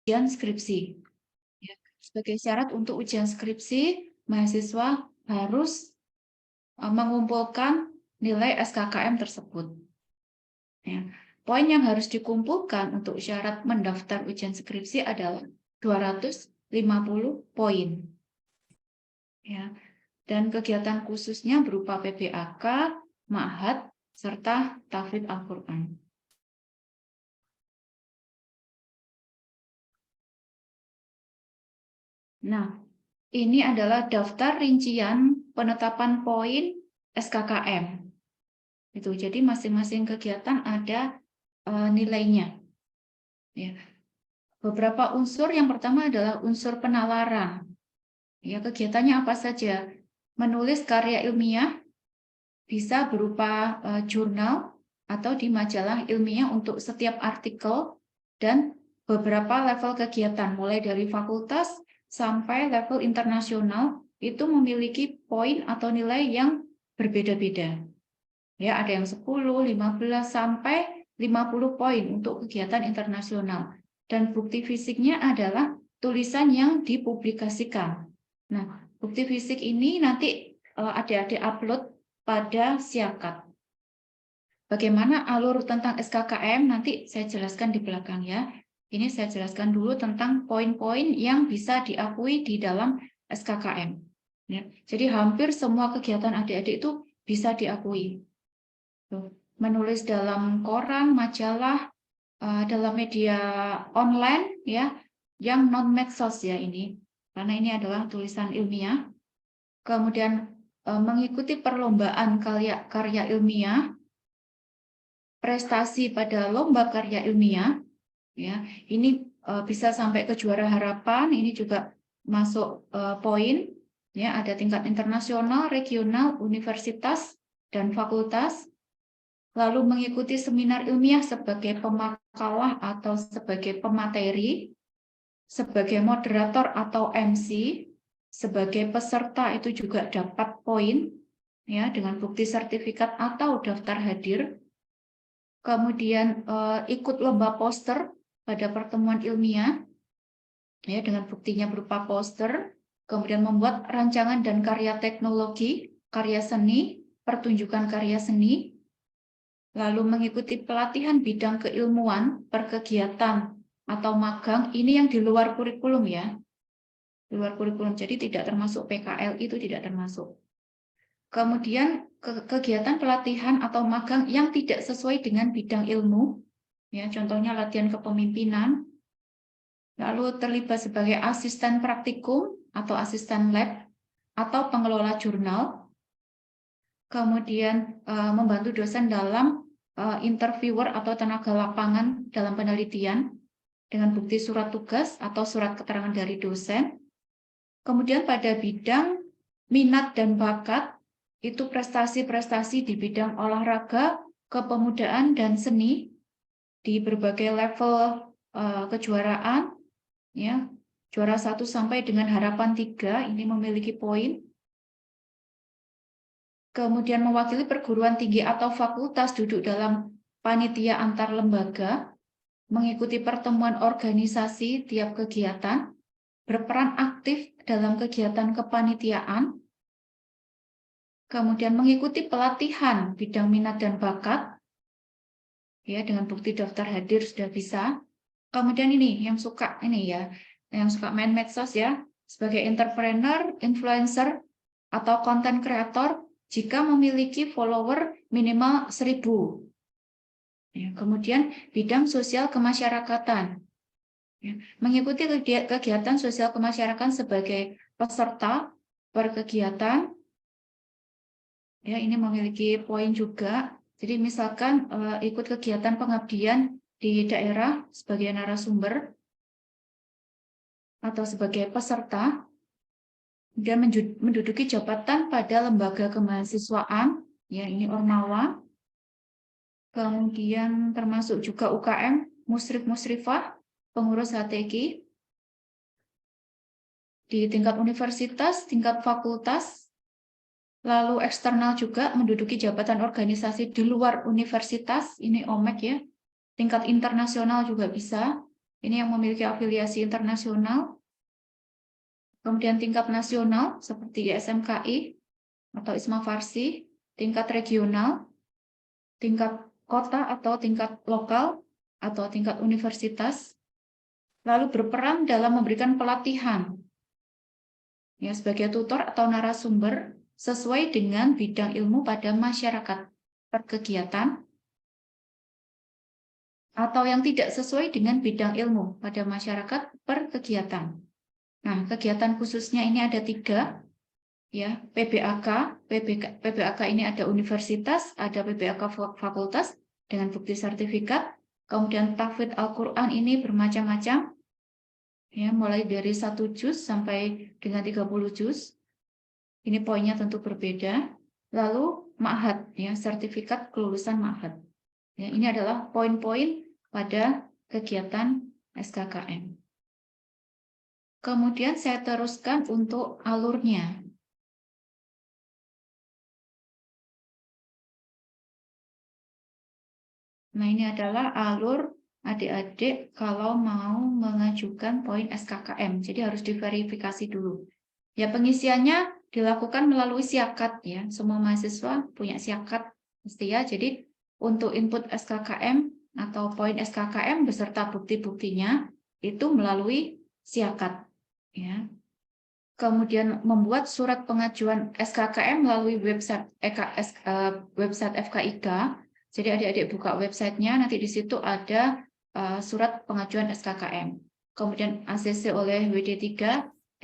ujian skripsi. Ya, sebagai syarat untuk ujian skripsi, mahasiswa harus mengumpulkan nilai SKKM tersebut. Ya. Poin yang harus dikumpulkan untuk syarat mendaftar ujian skripsi adalah 250 poin. Ya. Dan kegiatan khususnya berupa PBAK, ma'had, serta tahfidz Al-Quran. Nah, ini adalah daftar rincian penetapan poin SKKM. Itu, jadi masing-masing kegiatan ada nilainya. Ya. Beberapa unsur, yang pertama adalah unsur penalaran. Ya, kegiatannya apa saja? Menulis karya ilmiah, bisa berupa jurnal atau di majalah ilmiah untuk setiap artikel, dan beberapa level kegiatan, mulai dari fakultas sampai level internasional, itu memiliki poin atau nilai yang berbeda-beda. Ya, ada yang 10, 15, sampai 50 poin untuk kegiatan internasional. Dan bukti fisiknya adalah tulisan yang dipublikasikan. Nah, bukti fisik ini nanti adik-adik upload pada Siakat. Bagaimana alur tentang SKKM nanti saya jelaskan di belakang ya. Ini saya jelaskan dulu tentang poin-poin yang bisa diakui di dalam SKKM. Ya, jadi hampir semua kegiatan adik-adik itu bisa diakui. Menulis dalam koran, majalah, dalam media online ya, yang non medsos ya ini, karena ini adalah tulisan ilmiah. Kemudian mengikuti perlombaan karya ilmiah, prestasi pada lomba karya ilmiah, ya ini bisa sampai ke juara harapan. Ini juga masuk poin, ya ada tingkat internasional, regional, universitas dan fakultas. Lalu mengikuti seminar ilmiah sebagai pemakalah atau sebagai pemateri, sebagai moderator atau MC, sebagai peserta itu juga dapat poin ya dengan bukti sertifikat atau daftar hadir. Kemudian ikut lomba poster pada pertemuan ilmiah ya dengan buktinya berupa poster, kemudian membuat rancangan dan karya teknologi, karya seni, pertunjukan karya seni. Lalu mengikuti pelatihan bidang keilmuan, perkegiatan, atau magang, ini yang di luar kurikulum ya. Di luar kurikulum, jadi tidak termasuk PKL, itu tidak termasuk. Kemudian kegiatan pelatihan atau magang yang tidak sesuai dengan bidang ilmu, ya contohnya latihan kepemimpinan, lalu terlibat sebagai asisten praktikum atau asisten lab, atau pengelola jurnal, kemudian membantu dosen dalam interviewer atau tenaga lapangan dalam penelitian dengan bukti surat tugas atau surat keterangan dari dosen. Kemudian pada bidang minat dan bakat, itu prestasi-prestasi di bidang olahraga, kepemudaan, dan seni di berbagai level kejuaraan, ya juara 1 sampai dengan harapan 3 ini memiliki poin. Kemudian mewakili perguruan tinggi atau fakultas duduk dalam panitia antar lembaga, mengikuti pertemuan organisasi tiap kegiatan, berperan aktif dalam kegiatan kepanitiaan, kemudian mengikuti pelatihan bidang minat dan bakat, ya dengan bukti daftar hadir sudah bisa. Kemudian ini yang suka ini ya, yang suka main medsos ya, sebagai entrepreneur, influencer, atau content creator jika memiliki follower minimal 1000. Ya, kemudian bidang sosial kemasyarakatan. Ya, mengikuti kegiatan sosial kemasyarakatan sebagai peserta berkegiatan. Ya, ini memiliki poin juga. Jadi misalkan ikut kegiatan pengabdian di daerah sebagai narasumber atau sebagai peserta, dan menduduki jabatan pada lembaga kemahasiswaan, ya ini Ormawa. Kemudian termasuk juga UKM, musrif-musrifah, pengurus HTQ, di tingkat universitas, tingkat fakultas, lalu eksternal juga menduduki jabatan organisasi di luar universitas, ini OMEK ya, tingkat internasional juga bisa, ini yang memiliki afiliasi internasional. Kemudian tingkat nasional seperti SMKI atau ISMA Farsi, tingkat regional, tingkat kota atau tingkat lokal atau tingkat universitas, lalu berperan dalam memberikan pelatihan ya sebagai tutor atau narasumber sesuai dengan bidang ilmu pada masyarakat per kegiatan, atau yang tidak sesuai dengan bidang ilmu pada masyarakat per kegiatan. Nah, kegiatan khususnya ini ada 3, ya, PBAK. PBAK ini ada universitas, ada PBAK fakultas dengan bukti sertifikat, kemudian tahfidz Al-Quran ini bermacam-macam, ya, mulai dari 1 juz sampai dengan 30 juz. Ini poinnya tentu berbeda. Lalu ma'had, ya, sertifikat kelulusan ma'had. Ya, ini adalah poin-poin pada kegiatan SKKM. Kemudian saya teruskan untuk alurnya. Nah, ini adalah alur adik-adik kalau mau mengajukan poin SKKM. Jadi harus diverifikasi dulu. Ya, pengisiannya dilakukan melalui siakat ya. Semua mahasiswa punya siakat mesti ya. Jadi untuk input SKKM atau poin SKKM beserta bukti-buktinya itu melalui siakat ya. Kemudian membuat surat pengajuan SKKM melalui website FKIK. Jadi adik-adik buka websitenya, nanti di situ ada surat pengajuan SKKM. Kemudian ACC oleh WD3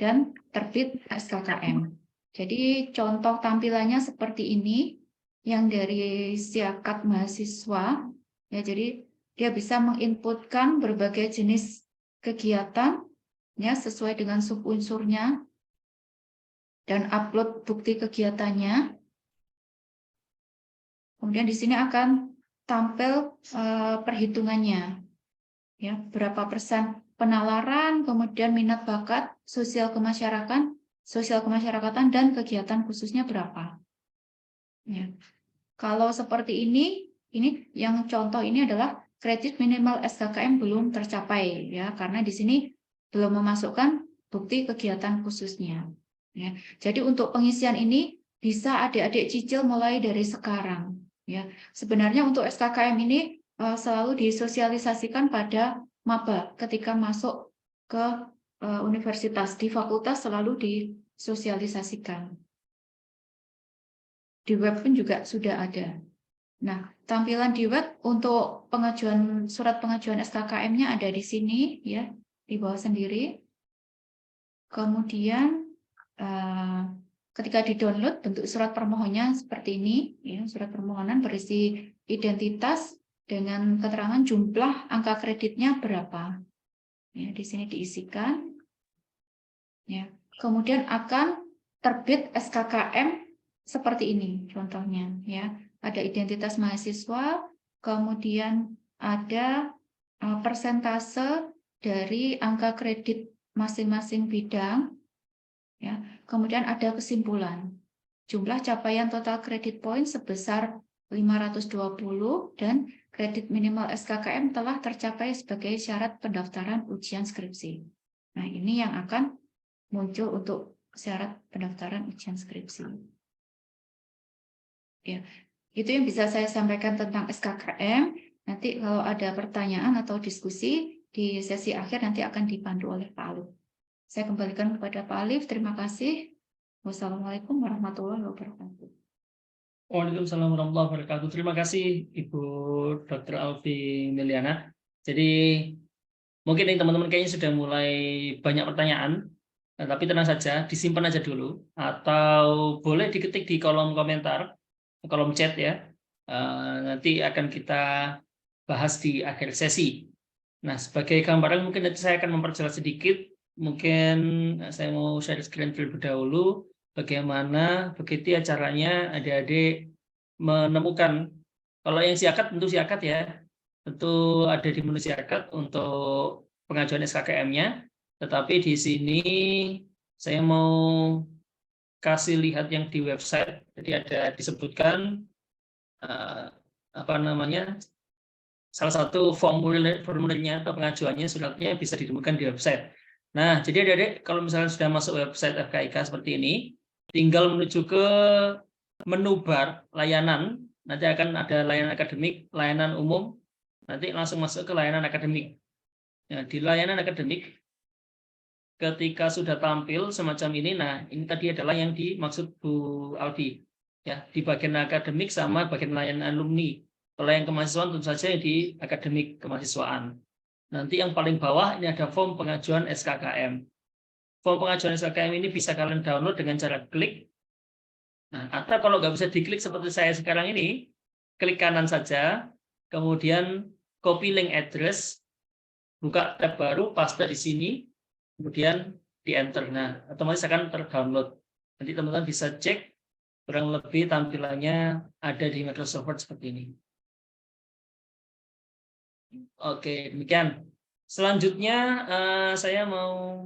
dan terbit SKKM. Jadi contoh tampilannya seperti ini, yang dari siakat mahasiswa. Ya, jadi dia bisa menginputkan berbagai jenis kegiatan ya sesuai dengan subunsurnya dan upload bukti kegiatannya. Kemudian di sini akan tampil perhitungannya, ya, berapa persen penalaran, kemudian minat bakat, sosial kemasyarakatan dan kegiatan khususnya berapa. Ya. Kalau seperti ini yang contoh ini adalah kredit minimal SKKM belum tercapai, ya, karena di sini belum memasukkan bukti kegiatan khususnya. Ya. Jadi untuk pengisian ini bisa adik-adik cicil mulai dari sekarang. Ya, sebenarnya untuk SKKM ini selalu disosialisasikan pada maba ketika masuk ke universitas. Di fakultas selalu disosialisasikan. Di web pun juga sudah ada. Nah, tampilan di web untuk pengajuan surat pengajuan SKKM-nya ada di sini, ya, di bawah sendiri. Kemudian ketika di-download bentuk surat permohonannya seperti ini, ya, surat permohonan berisi identitas dengan keterangan jumlah angka kreditnya berapa. Ya, di sini diisikan. Ya. Kemudian akan terbit SKKM seperti ini contohnya, ya. Ada identitas mahasiswa, kemudian ada persentase dari angka kredit masing-masing bidang, ya. Kemudian ada kesimpulan. Jumlah capaian total kredit point sebesar 520 dan kredit minimal SKKM telah tercapai sebagai syarat pendaftaran ujian skripsi. Nah, ini yang akan muncul untuk syarat pendaftaran ujian skripsi. Ya, itu yang bisa saya sampaikan tentang SKKM. Nanti kalau ada pertanyaan atau diskusi di sesi akhir nanti akan dipandu oleh Pak Alif. Saya kembalikan kepada Pak Alif. Terima kasih. Wassalamualaikum warahmatullahi wabarakatuh. Waalaikumsalam warahmatullahi wabarakatuh. Terima kasih Ibu Dr. Alfi Miliana. Jadi mungkin nih teman-teman kayaknya sudah mulai banyak pertanyaan, tapi tenang saja, disimpan aja dulu atau boleh diketik di kolom komentar, kolom chat ya. Nanti akan kita bahas di akhir sesi. Nah, sebagai gambaran mungkin nanti saya akan memperjelas sedikit. Mungkin saya mau share screen terlebih dahulu. Bagaimana begitu ya caranya adik-adik menemukan. Kalau yang siakat tentu siakat ya. Tentu ada di menu siakat untuk pengajuan SKKM-nya. Tetapi di sini saya mau kasih lihat yang di website. Jadi ada disebutkan apa namanya, salah satu formulirnya atau pengajuannya suratnya bisa ditemukan di website. Nah, jadi adik-adik kalau misalnya sudah masuk website FKIK seperti ini, tinggal menuju ke menu bar layanan, nanti akan ada layanan akademik, layanan umum, nanti langsung masuk ke layanan akademik. Nah, di layanan akademik, ketika sudah tampil semacam ini, nah ini tadi adalah yang dimaksud Bu Aldi, ya di bagian akademik sama bagian layanan alumni. Kalau yang kemahasiswaan tentu saja yang di akademik kemahasiswaan. Nanti yang paling bawah ini ada form pengajuan SKKM. Form pengajuan SKKM ini bisa kalian download dengan cara klik. Nah, atau kalau nggak bisa diklik seperti saya sekarang ini, klik kanan saja, kemudian copy link address, buka tab baru, paste di sini, kemudian di enter. Nah, otomatis akan terdownload. Nanti teman-teman bisa cek kurang lebih tampilannya ada di Microsoft Word seperti ini. Oke, demikian. Selanjutnya saya mau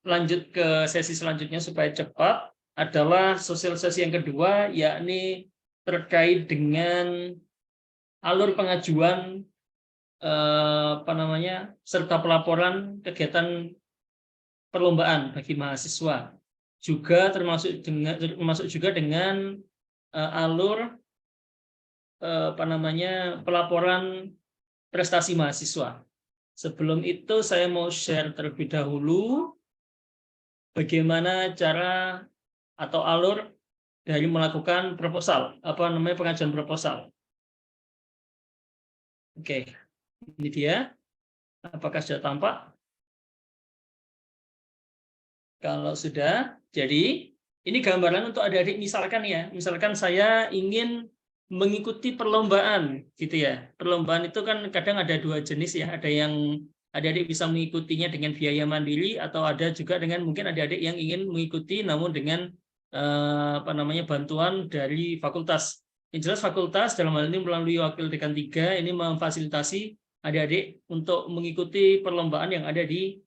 lanjut ke sesi selanjutnya supaya cepat, adalah sosialisasi yang kedua, yakni terkait dengan alur pengajuan serta pelaporan kegiatan perlombaan bagi mahasiswa. Juga termasuk juga dengan alur pelaporan prestasi mahasiswa. Sebelum itu saya mau share terlebih dahulu bagaimana cara atau alur dari melakukan proposal, pengajuan proposal. Oke, ini dia. Apakah sudah tampak? Kalau sudah, jadi ini gambaran untuk adik-adik misalkan ya, misalkan saya ingin mengikuti perlombaan gitu ya. Perlombaan itu kan kadang ada dua jenis ya, ada yang adik-adik bisa mengikutinya dengan biaya mandiri atau ada juga dengan mungkin adik-adik yang ingin mengikuti namun dengan bantuan dari fakultas. Yang jelas fakultas dalam hal ini melalui wakil dekan 3 ini memfasilitasi adik-adik untuk mengikuti perlombaan yang ada di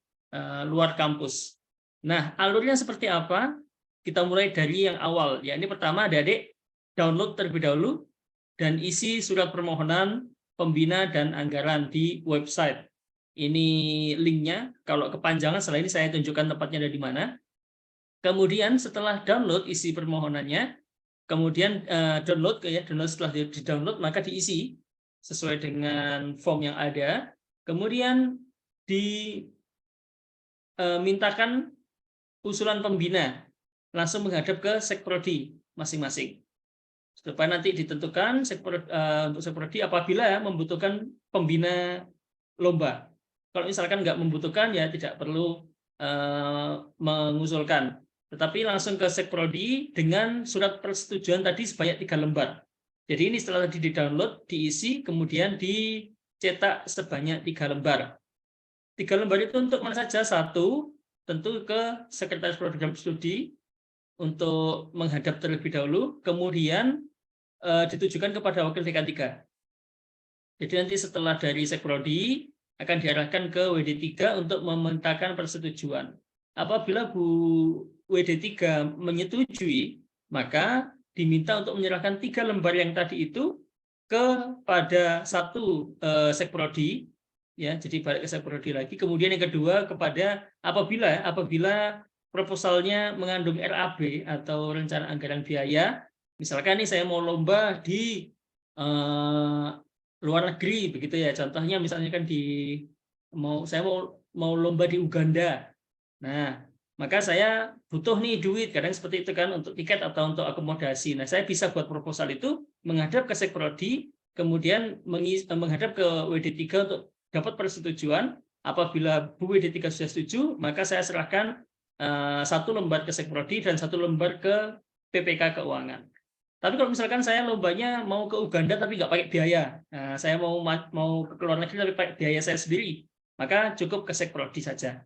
luar kampus. Nah, alurnya seperti apa? Kita mulai dari yang awal. Ya, ini pertama adik-adik download terlebih dahulu dan isi surat permohonan pembina dan anggaran di website. Ini linknya. Kalau kepanjangan setelah ini saya tunjukkan tempatnya ada di mana. Kemudian setelah download isi permohonannya, kemudian download setelah di-download maka diisi sesuai dengan form yang ada. Kemudian dimintakan usulan pembina langsung menghadap ke Sekprodi masing-masing. Supaya nanti ditentukan untuk Sekprodi apabila membutuhkan pembina lomba. Kalau misalkan nggak membutuhkan ya tidak perlu mengusulkan. Tetapi langsung ke Sekprodi dengan surat persetujuan tadi sebanyak 3 lembar. Jadi ini setelah tadi di-download, diisi, kemudian dicetak sebanyak 3 lembar. 3 lembar itu untuk mana saja? 1, tentu ke Sekretaris Program Studi untuk menghadap terlebih dahulu, kemudian ditujukan kepada wakil dekan 3. Jadi nanti setelah dari Sekprodi akan diarahkan ke WD3 untuk memintakan persetujuan. Apabila Bu WD3 menyetujui, maka diminta untuk menyerahkan 3 lembar yang tadi itu kepada 1 Sekprodi, ya, jadi balik ke Sekprodi lagi. Kemudian yang kedua kepada apabila proposalnya mengandung RAB atau rencana anggaran biaya, misalkan nih saya mau lomba di luar negeri begitu ya, contohnya misalnya kan saya mau lomba di Uganda. Nah, maka saya butuh nih duit, kadang seperti itu kan, untuk tiket atau untuk akomodasi. Nah, saya bisa buat proposal itu menghadap ke Sekprodi, kemudian menghadap ke WD3 untuk dapat persetujuan. Apabila Bu WD3 sudah setuju, maka saya serahkan 1 lembar ke Sekprodi dan 1 lembar ke PPK Keuangan. Tapi kalau misalkan saya lombanya mau ke Uganda tapi nggak pakai biaya, nah, saya mau ke luar negeri tapi pakai biaya saya sendiri, maka cukup ke Sekprodi saja.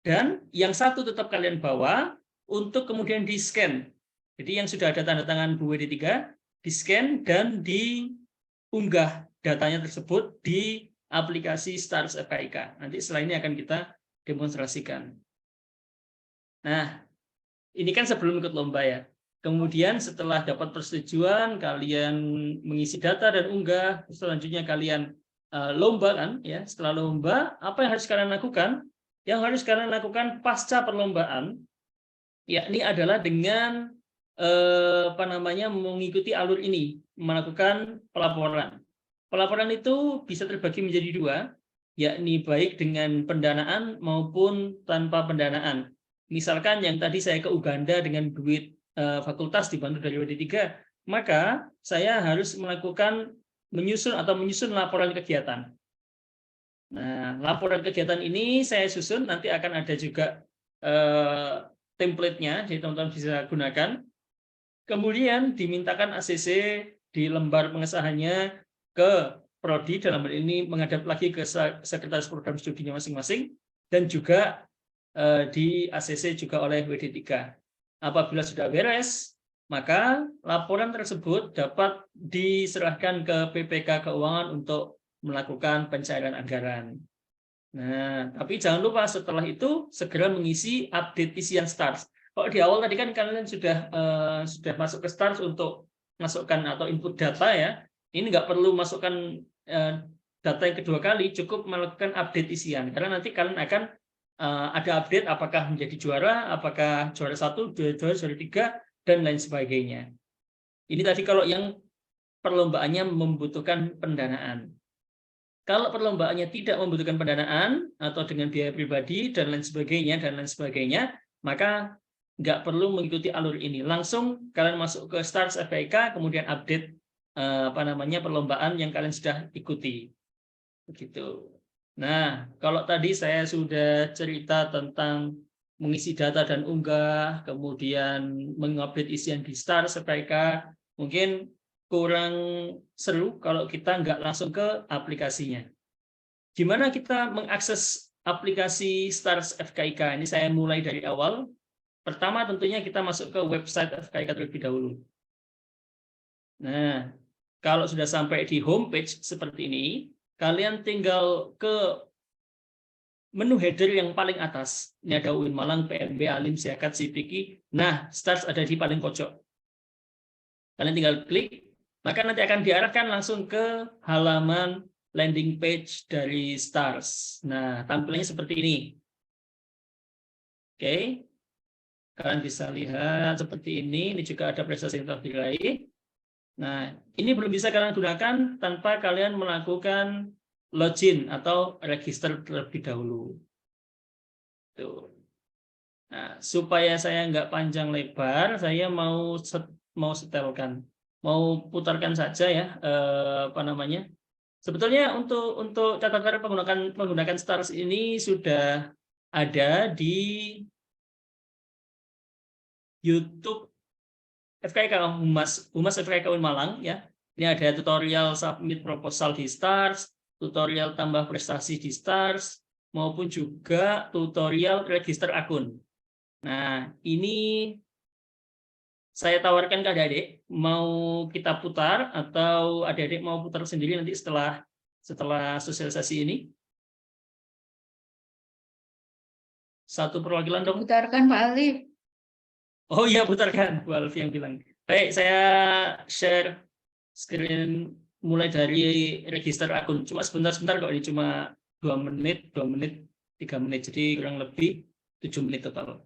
Dan yang 1 tetap kalian bawa untuk kemudian di-scan. Jadi yang sudah ada tanda tangan Bu WD3, di-scan dan diunggah datanya tersebut di aplikasi Stars FKIK. Nanti setelah ini akan kita demonstrasikan. Nah, ini kan sebelum ikut lomba ya. Kemudian setelah dapat persetujuan, kalian mengisi data dan unggah. Selanjutnya kalian lomba kan, ya. Setelah lomba, apa yang harus kalian lakukan? Yang harus kalian lakukan pasca perlombaan, yakni adalah dengan mengikuti alur ini, melakukan pelaporan. Pelaporan itu bisa terbagi menjadi dua, yakni baik dengan pendanaan maupun tanpa pendanaan. Misalkan yang tadi saya ke Uganda dengan duit fakultas dibantu dari WD3, maka saya harus menyusun laporan kegiatan. Nah, laporan kegiatan ini saya susun, nanti akan ada juga template-nya, jadi teman-teman bisa gunakan. Kemudian dimintakan ACC di lembar pengesahannya ke Prodi, dalam hal ini menghadap lagi ke Sekretaris Program Studinya masing-masing, dan juga di ACC juga oleh WD3. Apabila sudah beres, maka laporan tersebut dapat diserahkan ke PPK Keuangan untuk melakukan pencairan anggaran. Nah, tapi jangan lupa setelah itu segera mengisi update isian STARS. Kalau di awal tadi kan kalian sudah masuk ke STARS untuk masukkan atau input data ya. Ini nggak perlu masukkan data yang kedua kali, cukup melakukan update isian. Karena nanti kalian akan ada update apakah menjadi juara, apakah juara 1, juara 3, dan lain sebagainya. Ini tadi kalau yang perlombaannya membutuhkan pendanaan. Kalau perlombaannya tidak membutuhkan pendanaan atau dengan biaya pribadi dan lain sebagainya, maka nggak perlu mengikuti alur ini. Langsung kalian masuk ke STARS FKIK, kemudian update perlombaan yang kalian sudah ikuti. Begitu. Nah, kalau tadi saya sudah cerita tentang mengisi data dan unggah, kemudian mengupdate isian di STARS FKIK, mungkin kurang seru kalau kita nggak langsung ke aplikasinya. Gimana kita mengakses aplikasi STARS FKIK? Ini saya mulai dari awal. Pertama tentunya kita masuk ke website FKIK terlebih dahulu. Nah, kalau sudah sampai di homepage seperti ini, kalian tinggal ke menu header yang paling atas. Ini ada UIN Malang, PMB, Alim, Siakat, Sipiki. Nah, STARS ada di paling pojok. Kalian tinggal klik, maka nanti akan diarahkan langsung ke halaman landing page dari STARS. Nah, tampilannya seperti ini. Oke, kalian bisa lihat seperti ini. Ini juga ada prestasi yang telah diraih. Nah, ini belum bisa kalian gunakan tanpa kalian melakukan login atau register terlebih dahulu. Tuh. Nah, supaya saya nggak panjang lebar, saya mau setelkan, mau putarkan saja ya, Sebetulnya untuk catatan menggunakan STARS ini sudah ada di YouTube FKIK Humas FKIK UIN Malang ya. Ini ada tutorial submit proposal di STARS, tutorial tambah prestasi di STARS, maupun juga tutorial register akun. Nah, ini saya tawarkan ke adik-adik, mau kita putar atau adik-adik mau putar sendiri nanti setelah sosialisasi ini. Satu perwakilan dong. Putarkan Pak Alif. Oh iya, putarkan. Bu Alfi yang bilang. Baik, saya share screen mulai dari register akun. Cuma sebentar kok, ini cuma 2 menit, 3 menit. Jadi kurang lebih 7 menit total.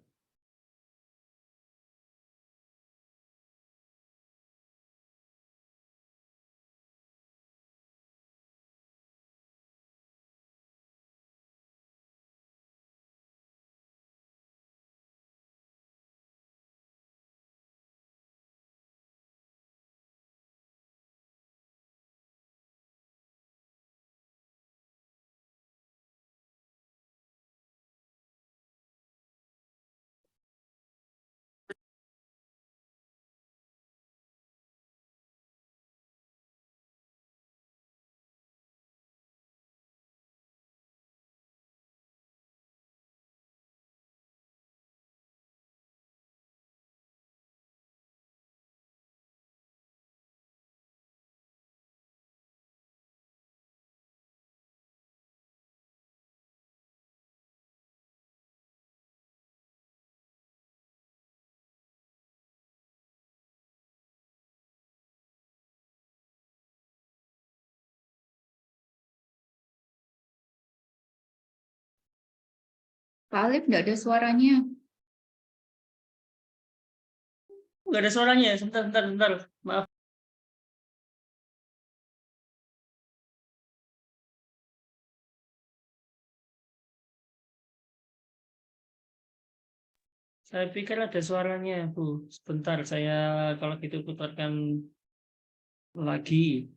Pak Alif nggak ada suaranya. Nggak ada suaranya. Sebentar. Maaf. Saya pikir ada suaranya, Bu. Sebentar, saya kalau gitu putarkan lagi.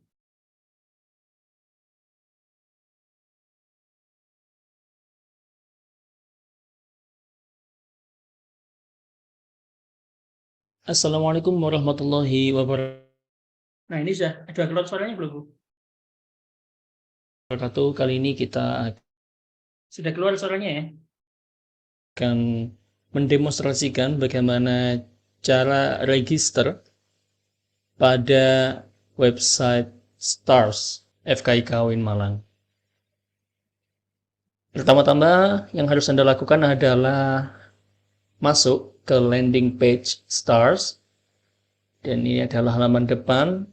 Assalamualaikum warahmatullahi wabarakatuh. Nah, ini sudah keluar suaranya belum, Bu? Wabarakatuh. Kali ini kita sudah keluar suaranya ya. Akan mendemonstrasikan bagaimana cara register pada website STARS FKIK UIN Malang. Pertama-tama yang harus Anda lakukan adalah masuk ke landing page STARS, dan ini adalah halaman depan.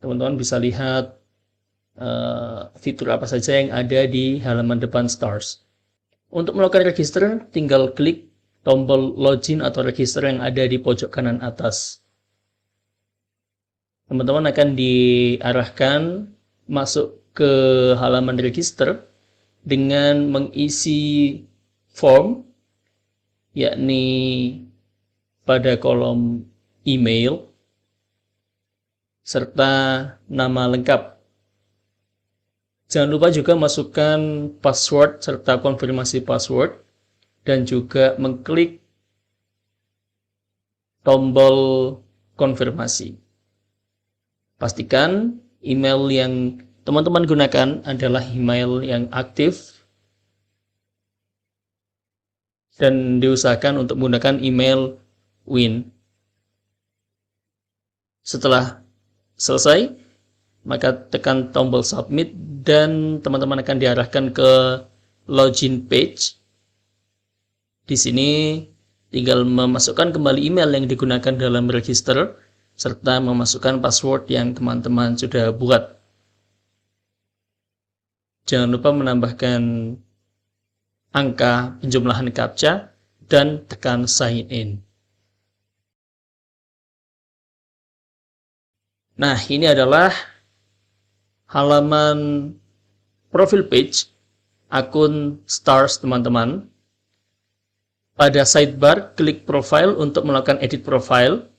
Teman-teman bisa lihat fitur apa saja yang ada di halaman depan STARS. Untuk melakukan register, tinggal klik tombol login atau register yang ada di pojok kanan atas. Teman-teman akan diarahkan masuk ke halaman register dengan mengisi form, yakni pada kolom email serta nama lengkap. Jangan lupa juga masukkan password serta konfirmasi password, dan juga mengklik tombol konfirmasi. Pastikan email yang teman-teman gunakan adalah email yang aktif, dan diusahakan untuk menggunakan email WIN. Setelah selesai, maka tekan tombol submit dan teman-teman akan diarahkan ke login page. Di sini tinggal memasukkan kembali email yang digunakan dalam register serta memasukkan password yang teman-teman sudah buat. Jangan lupa menambahkan angka penjumlahan CAPTCHA dan tekan sign in. Nah, ini adalah halaman profil page akun STARS teman-teman. Pada sidebar, klik profile untuk melakukan edit profile.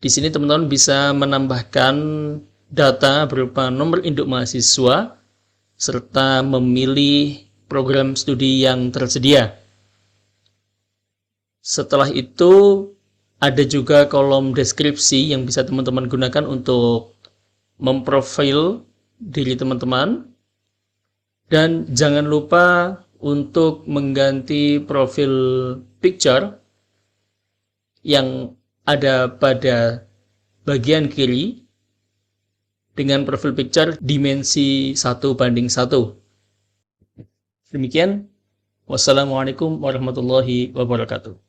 Di sini teman-teman bisa menambahkan data berupa nomor induk mahasiswa serta memilih program studi yang tersedia. Setelah itu ada juga kolom deskripsi yang bisa teman-teman gunakan untuk memprofil diri teman-teman. Dan jangan lupa untuk mengganti profil picture yang ada pada bagian kiri dengan profil picture dimensi 1:1. Demikian. Wassalamualaikum warahmatullahi wabarakatuh.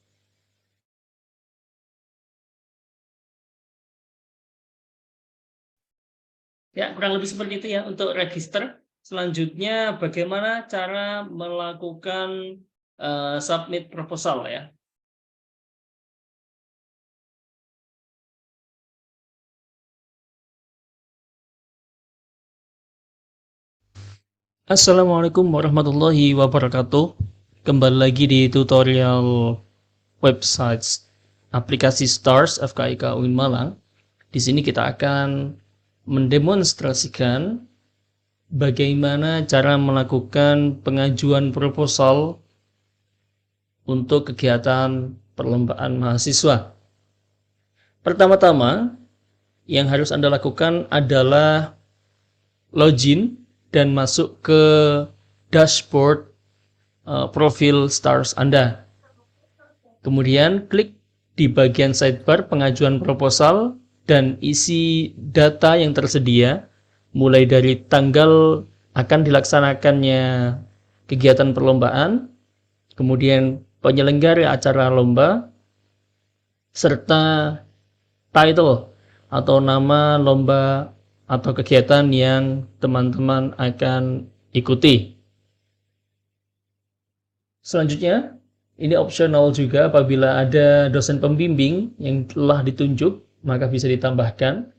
Ya, kurang lebih seperti itu ya untuk register. Selanjutnya bagaimana cara melakukan submit proposal ya. Assalamualaikum warahmatullahi wabarakatuh. Kembali lagi di tutorial websites aplikasi STARS FKIK UIN Malang. Di sini kita akan mendemonstrasikan bagaimana cara melakukan pengajuan proposal untuk kegiatan perlombaan mahasiswa. Pertama-tama, yang harus Anda lakukan adalah login dan masuk ke dashboard profil STARS Anda. Kemudian klik di bagian sidebar pengajuan proposal dan isi data yang tersedia, mulai dari tanggal akan dilaksanakannya kegiatan perlombaan, kemudian penyelenggara acara lomba, serta title atau nama lomba atau kegiatan yang teman-teman akan ikuti. Selanjutnya, ini opsional juga apabila ada dosen pembimbing yang telah ditunjuk, maka bisa ditambahkan.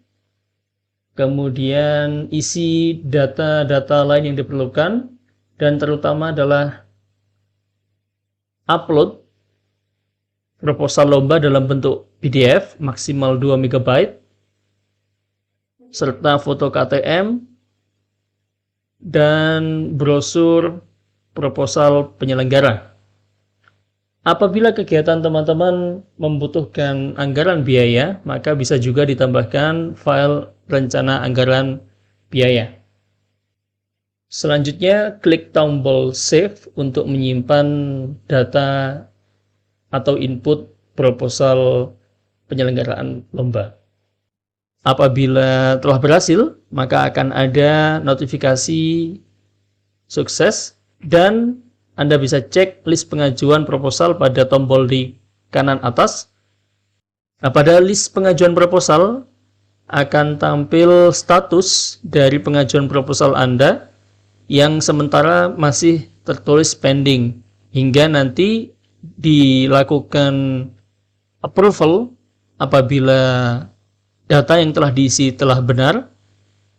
Kemudian isi data-data lain yang diperlukan, dan terutama adalah upload proposal lomba dalam bentuk PDF maksimal 2 MB, serta foto KTM, dan brosur proposal penyelenggara. Apabila kegiatan teman-teman membutuhkan anggaran biaya, maka bisa juga ditambahkan file rencana anggaran biaya. Selanjutnya, klik tombol Save untuk menyimpan data atau input proposal penyelenggaraan lomba. Apabila telah berhasil, maka akan ada notifikasi sukses dan Anda bisa cek list pengajuan proposal pada tombol di kanan atas. Nah, pada list pengajuan proposal akan tampil status dari pengajuan proposal Anda yang sementara masih tertulis pending hingga nanti dilakukan approval. Apabila data yang telah diisi telah benar,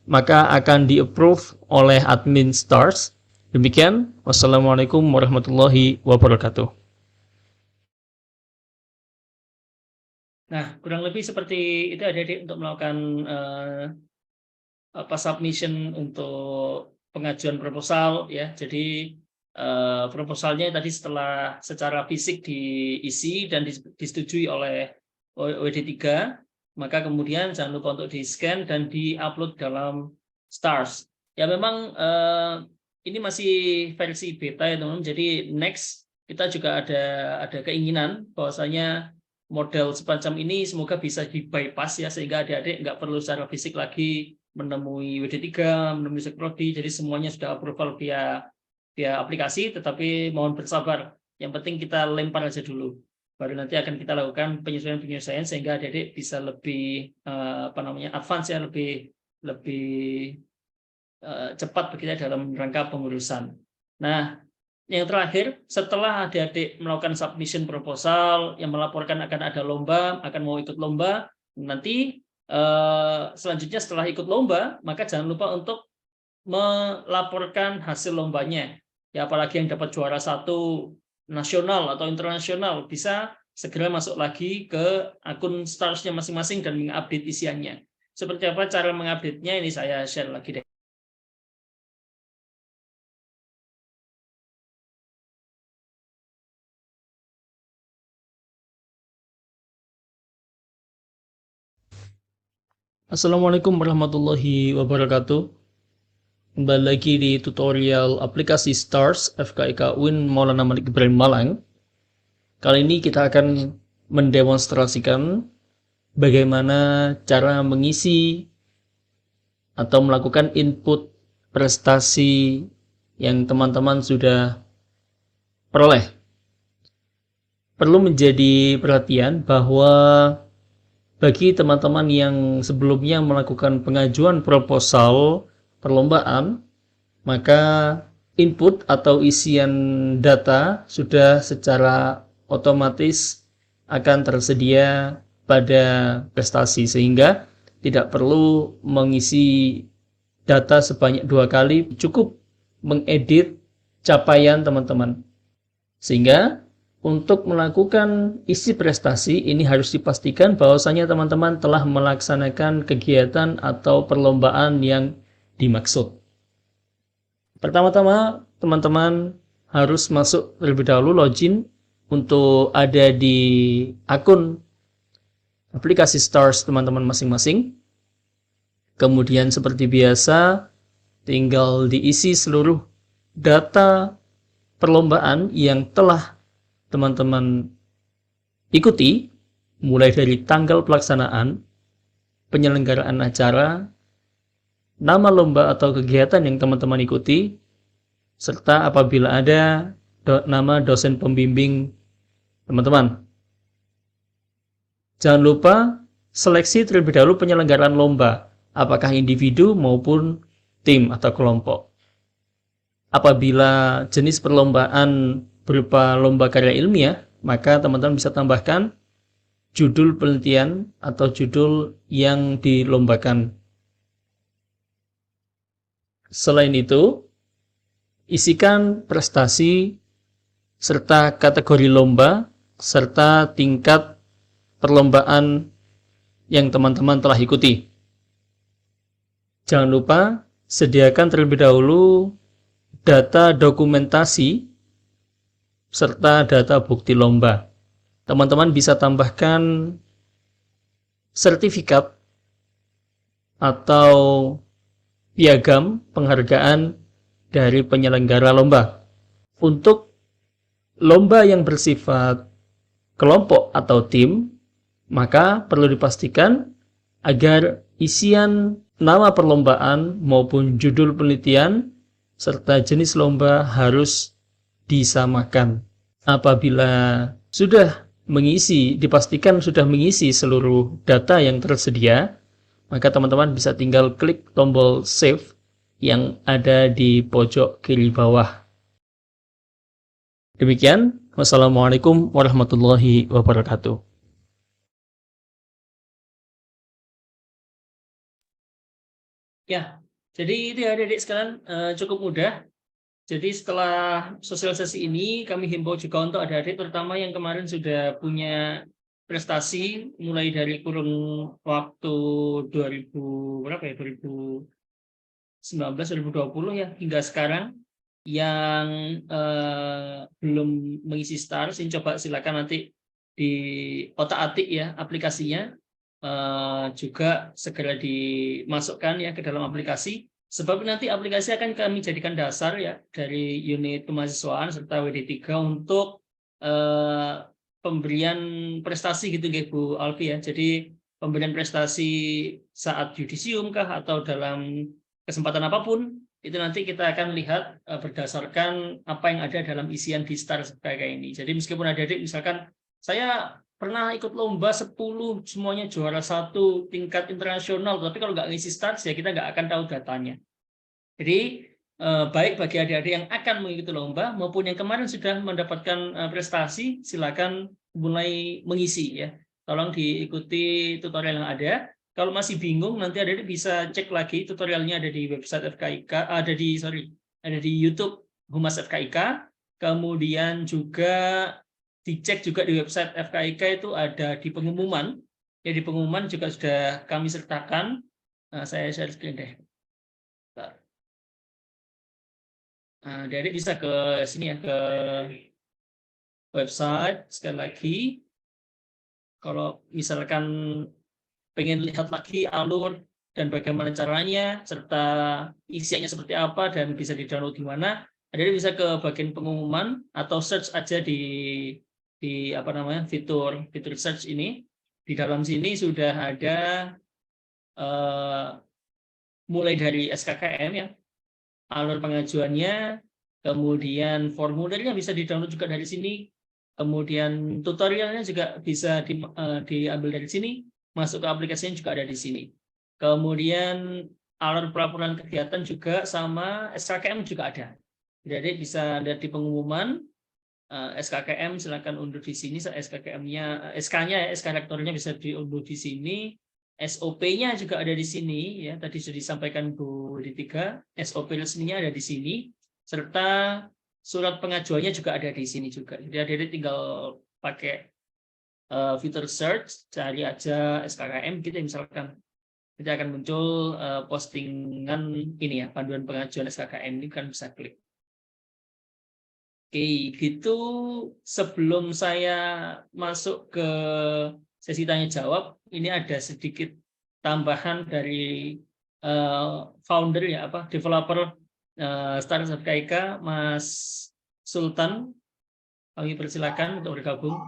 maka akan di-approve oleh admin STARS. Demikian, wassalamualaikum warahmatullahi wabarakatuh. Nah, kurang lebih seperti itu adik-adik untuk melakukan submission untuk pengajuan proposal ya. Jadi proposalnya tadi setelah secara fisik diisi dan disetujui oleh WD3, maka kemudian jangan lupa untuk di-scan dan di-upload dalam STARS. Ya memang ini masih versi beta ya teman-teman. Jadi next kita juga ada keinginan bahwasanya model semacam ini semoga bisa di-bypass ya, sehingga adik-adik nggak perlu secara fisik lagi menemui WD3, menemui Sekprodi. Jadi semuanya sudah approval via aplikasi, tetapi mohon bersabar. Yang penting kita lempar aja dulu. Baru nanti akan kita lakukan penyesuaian sehingga adik-adik bisa lebih advance ya, lebih cepat begitu dalam rangka pengurusan. Nah, yang terakhir, setelah adik-adik melakukan submission proposal yang melaporkan akan ada lomba, akan mau ikut lomba, nanti selanjutnya setelah ikut lomba, maka jangan lupa untuk melaporkan hasil lombanya. Ya, apalagi yang dapat juara 1 nasional atau internasional bisa segera masuk lagi ke akun STARS-nya masing-masing dan mengupdate isiannya. Seperti apa cara mengupdate-nya ini saya share lagi deh. Assalamualaikum warahmatullahi wabarakatuh. Kembali lagi di tutorial aplikasi STARS FKIK UIN Maulana Malik Ibrahim Malang. Kali ini kita akan mendemonstrasikan bagaimana cara mengisi atau melakukan input prestasi yang teman-teman sudah peroleh. Perlu menjadi perhatian bahwa bagi teman-teman yang sebelumnya melakukan pengajuan proposal perlombaan, maka input atau isian data sudah secara otomatis akan tersedia pada prestasi, sehingga tidak perlu mengisi data sebanyak 2 kali, cukup mengedit capaian teman-teman. Sehingga untuk melakukan isi prestasi ini harus dipastikan bahwasanya teman-teman telah melaksanakan kegiatan atau perlombaan yang dimaksud. Pertama-tama teman-teman harus masuk terlebih dahulu, login untuk ada di akun aplikasi STARS teman-teman masing-masing. Kemudian seperti biasa tinggal diisi seluruh data perlombaan yang telah teman-teman ikuti, mulai dari tanggal pelaksanaan, penyelenggaraan acara, nama lomba atau kegiatan yang teman-teman ikuti, serta apabila ada nama dosen pembimbing teman-teman. Jangan lupa seleksi terlebih dahulu penyelenggaraan lomba, apakah individu maupun tim atau kelompok. Apabila jenis perlombaan berupa lomba karya ilmiah, maka teman-teman bisa tambahkan judul penelitian atau judul yang dilombakan. Selain itu, isikan prestasi serta kategori lomba serta tingkat perlombaan yang teman-teman telah ikuti. Jangan lupa sediakan terlebih dahulu data dokumentasi serta data bukti lomba. Teman-teman bisa tambahkan sertifikat atau piagam penghargaan dari penyelenggara lomba. Untuk lomba yang bersifat kelompok atau tim, maka perlu dipastikan agar isian nama perlombaan maupun judul penelitian serta jenis lomba harus disamakan. Apabila sudah dipastikan sudah mengisi seluruh data yang tersedia, maka teman-teman bisa tinggal klik tombol save yang ada di pojok kiri bawah. Demikian, wassalamualaikum warahmatullahi wabarakatuh. Ya, jadi itu ya adik-adik sekalian, cukup mudah. Jadi setelah sosialisasi ini, kami himbau juga untuk adik-adik, terutama yang kemarin sudah punya prestasi, mulai dari kurun waktu 2019-2020 ya, hingga sekarang, yang belum mengisi STAR, coba silakan nanti di otak-atik ya aplikasinya, juga segera dimasukkan ya ke dalam aplikasi, sebab nanti aplikasi akan kami jadikan dasar ya dari unit kemahasiswaan serta WD3 untuk pemberian prestasi gitu ya Bu Alfi ya. Jadi pemberian prestasi saat yudisium kah atau dalam kesempatan apapun, itu nanti kita akan lihat berdasarkan apa yang ada dalam isian di STAR kayak ini. Jadi meskipun adik-adik misalkan saya pernah ikut lomba 10, semuanya juara 1 tingkat internasional, tapi kalau nggak ngisi STAR ya kita nggak akan tahu datanya. Jadi baik bagi adik-adik yang akan mengikuti lomba maupun yang kemarin sudah mendapatkan prestasi, silakan mulai mengisi ya. Tolong diikuti tutorial yang ada. Kalau masih bingung, nanti adik-adik bisa cek lagi tutorialnya ada di website FKIK, ada di YouTube Humas FKIK. Kemudian juga dicek juga di website FKIK itu ada di pengumuman. Ya di pengumuman juga sudah kami sertakan. Saya share screen deh. Jadi bisa ke sini ya, ke website sekali lagi. Kalau misalkan pengen lihat lagi alur dan bagaimana caranya serta isiannya seperti apa dan bisa di-download di mana, jadi bisa ke bagian pengumuman atau search aja di apa namanya fitur search ini. Di dalam sini sudah ada mulai dari SKKM ya, alur pengajuannya, kemudian formulirnya bisa di-download juga dari sini, kemudian tutorialnya juga bisa diambil dari sini, masuk ke aplikasinya juga ada di sini. Kemudian alur pelaporan kegiatan juga sama SKKM juga ada. Jadi bisa lihat di pengumuman SKKM, silakan unduh di sini. SKKM-nya, SK-nya, SK rektornya bisa diunduh di sini. SOP-nya juga ada di sini ya, tadi sudah disampaikan Bu Litika. SOP resminya ada di sini serta surat pengajuannya juga ada di sini juga. Jadi adik-adik tinggal pakai fitur search, cari aja SKKM gitu misalkan. Nanti akan muncul postingan ini ya, panduan pengajuan SKKM ini kan bisa klik. Oke, gitu sebelum saya masuk ke sesi tanya jawab, ini ada sedikit tambahan dari founder ya, developer Startup FKIK, Mas Sultan. Kami persilakan untuk bergabung.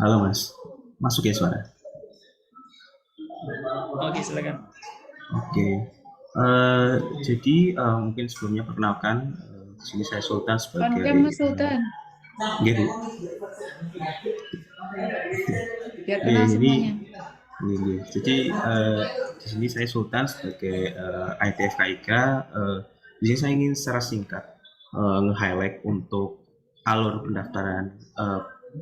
Halo Mas, masuk ya suara? Oke, silakan. Oke, jadi mungkin sebelumnya perkenalkan, di sini saya Sultan sebagai. Mas Sultan. Gitu. Biar kenal semuanya. Jadi di sini saya Sultan sebagai IT FKIK. Di sini saya ingin secara singkat nge-highlight untuk alur pendaftaran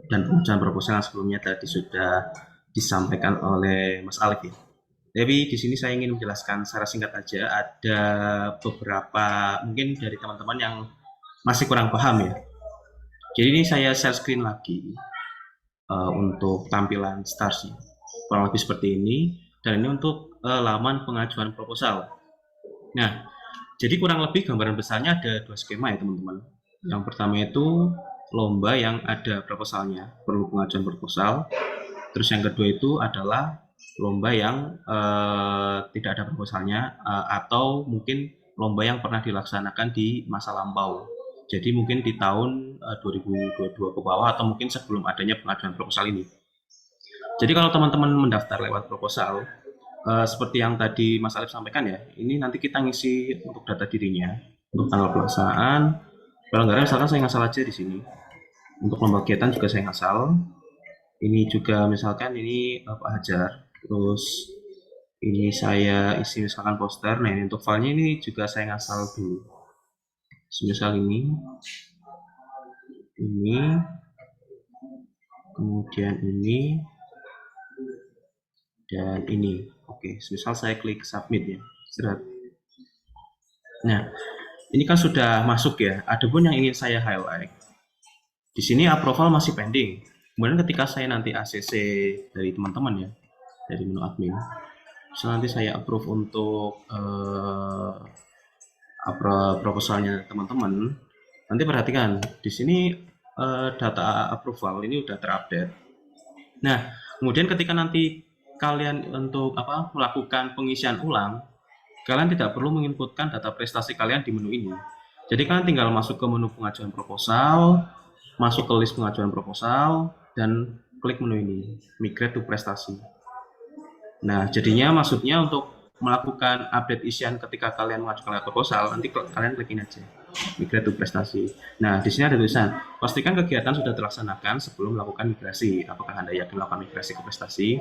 dan pengajuan proposal yang sebelumnya tadi sudah disampaikan oleh Mas Alif ya. Tapi di sini saya ingin menjelaskan secara singkat aja, ada beberapa mungkin dari teman-teman yang masih kurang paham ya. Jadi ini saya share screen lagi untuk tampilan STARS-nya. Kurang lebih seperti ini, dan ini untuk laman pengajuan proposal. Nah, jadi kurang lebih gambaran besarnya ada 2 skema ya teman-teman. Yang pertama itu lomba yang ada proposalnya, perlu pengajuan proposal. Terus yang kedua itu adalah lomba yang tidak ada proposalnya atau mungkin lomba yang pernah dilaksanakan di masa lampau. Jadi mungkin di tahun 2022 ke bawah atau mungkin sebelum adanya pengajuan proposal ini. Jadi kalau teman-teman mendaftar lewat proposal, seperti yang tadi Mas Alif sampaikan ya, ini nanti kita ngisi untuk data dirinya, untuk tanggal pelaksanaan. Pelanggaran misalkan saya ngasal aja di sini. Untuk lomba kegiatan juga saya ngasal. Ini juga misalkan ini Pak Hajar, terus ini saya isi misalkan poster. Nah ini untuk filenya ini juga saya ngasal dulu. Misal ini, kemudian ini, dan ini. Oke, misal saya klik submit ya. Nah, ini kan sudah masuk ya. Adapun yang ingin saya highlight, di sini approval masih pending. Kemudian ketika saya nanti ACC dari teman-teman ya, dari menu admin, misal nanti saya approve untuk proposalnya teman-teman, nanti perhatikan di sini data approval ini udah terupdate. Nah, kemudian ketika nanti kalian untuk melakukan pengisian ulang, kalian tidak perlu menginputkan data prestasi kalian di menu ini. Jadi kalian tinggal masuk ke menu pengajuan proposal, masuk ke list pengajuan proposal, dan klik menu ini, migrate to prestasi. Nah, jadinya maksudnya untuk melakukan update isian ketika kalian mengajukan proposal, nanti kalian klik ini aja, migrate to prestasi. Nah, di sini ada tulisan, pastikan kegiatan sudah terlaksanakan sebelum melakukan migrasi. Apakah Anda yakin melakukan migrasi ke prestasi?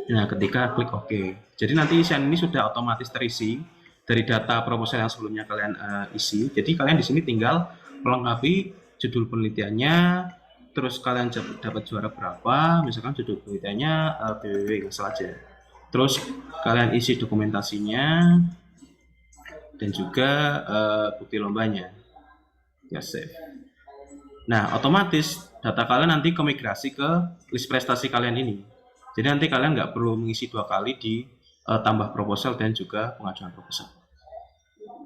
Nah, ketika klik OK. Jadi nanti isian ini sudah otomatis terisi dari data proposal yang sebelumnya kalian isi. Jadi kalian di sini tinggal melengkapi judul penelitiannya, terus kalian dapat juara berapa, misalkan judul penelitiannya BWW nggak salah aja. Terus kalian isi dokumentasinya dan juga bukti lombanya. Ya, save. Nah, otomatis data kalian nanti kemigrasi ke list prestasi kalian ini. Jadi nanti kalian nggak perlu mengisi 2 kali di tambah proposal dan juga pengajuan proposal.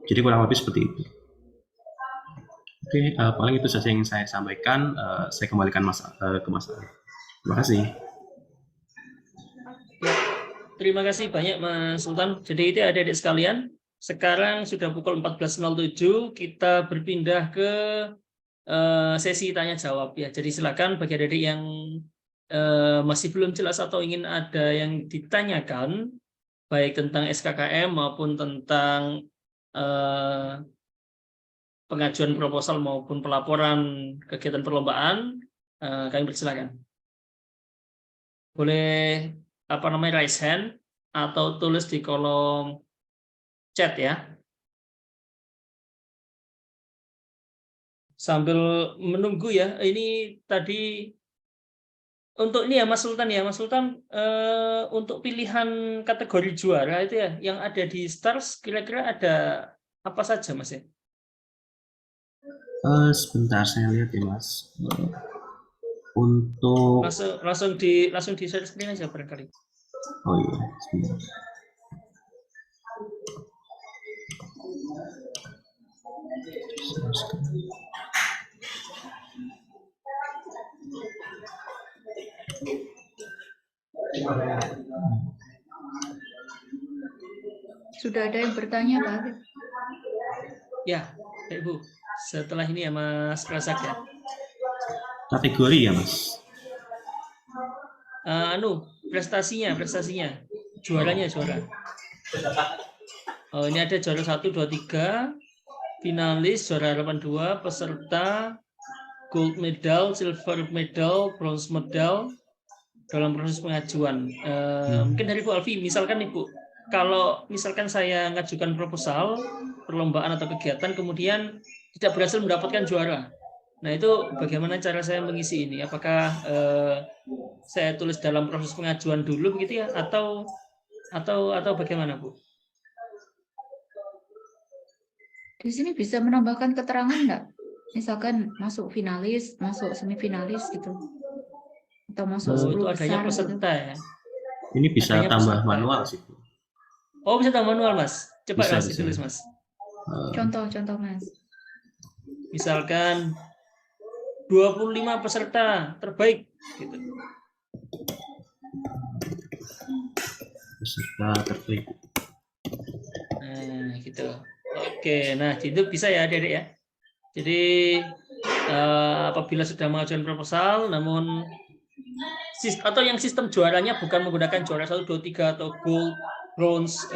Jadi kurang lebih seperti itu. Oke, paling itu saja yang saya sampaikan. Saya kembalikan ke Mas Alif. Terima kasih. Terima kasih banyak Mas Sultan. Jadi itu adik-adik sekalian, sekarang sudah pukul 14.07, kita berpindah ke sesi tanya jawab ya. Jadi silakan bagi adik-adik yang masih belum jelas atau ingin ada yang ditanyakan, baik tentang SKKM maupun tentang pengajuan proposal maupun pelaporan kegiatan perlombaan, kami persilakan. Boleh raise hand atau tulis di kolom chat ya. Sambil menunggu ya, ini tadi untuk ini ya Mas Sultan ya, Mas Sultan untuk pilihan kategori juara itu ya, yang ada di STARS kira-kira ada apa saja Mas ya? Sebentar saya lihat ya Mas. Untuk langsung di share screen aja barangkali. Oh iya, sebentar. Sudah ada yang bertanya, Pak? Ya, Ibu. Setelah ini ya Mas Prasak ya. Kategori ya Mas. Prestasinya. Juaranya juara. Oh, ini ada juara 1, 2, 3, finalis, juara 82, peserta, gold medal, silver medal, bronze medal dalam proses pengajuan. Mungkin dari Bu Alfi, misalkan Ibu, kalau misalkan saya ngajukan proposal perlombaan atau kegiatan kemudian tidak berhasil mendapatkan juara, Nah, itu bagaimana cara saya mengisi ini? Apakah saya tulis dalam proses pengajuan dulu begitu ya, atau bagaimana, Bu? Di sini bisa menambahkan keterangan nggak? Misalkan masuk finalis, masuk semifinalis gitu, atau masuk Oh, 10 itu adanya besar gitu. peserta ya. Ini bisa Adanya tambah peserta. manual sih, Bu. Oh, bisa tambah manual, Mas. Coba Bisa, Mas bisa. ditulis, Mas. Contoh-contoh, Mas. Misalkan 25 peserta terbaik gitu. Peserta terbaik. Nah, gitu. Oke, nah itu bisa ya, Adik ya. Jadi apabila sudah mengajukan proposal, namun atau yang sistem juaranya bukan menggunakan juara 1, 2, 3 atau gold, bronze,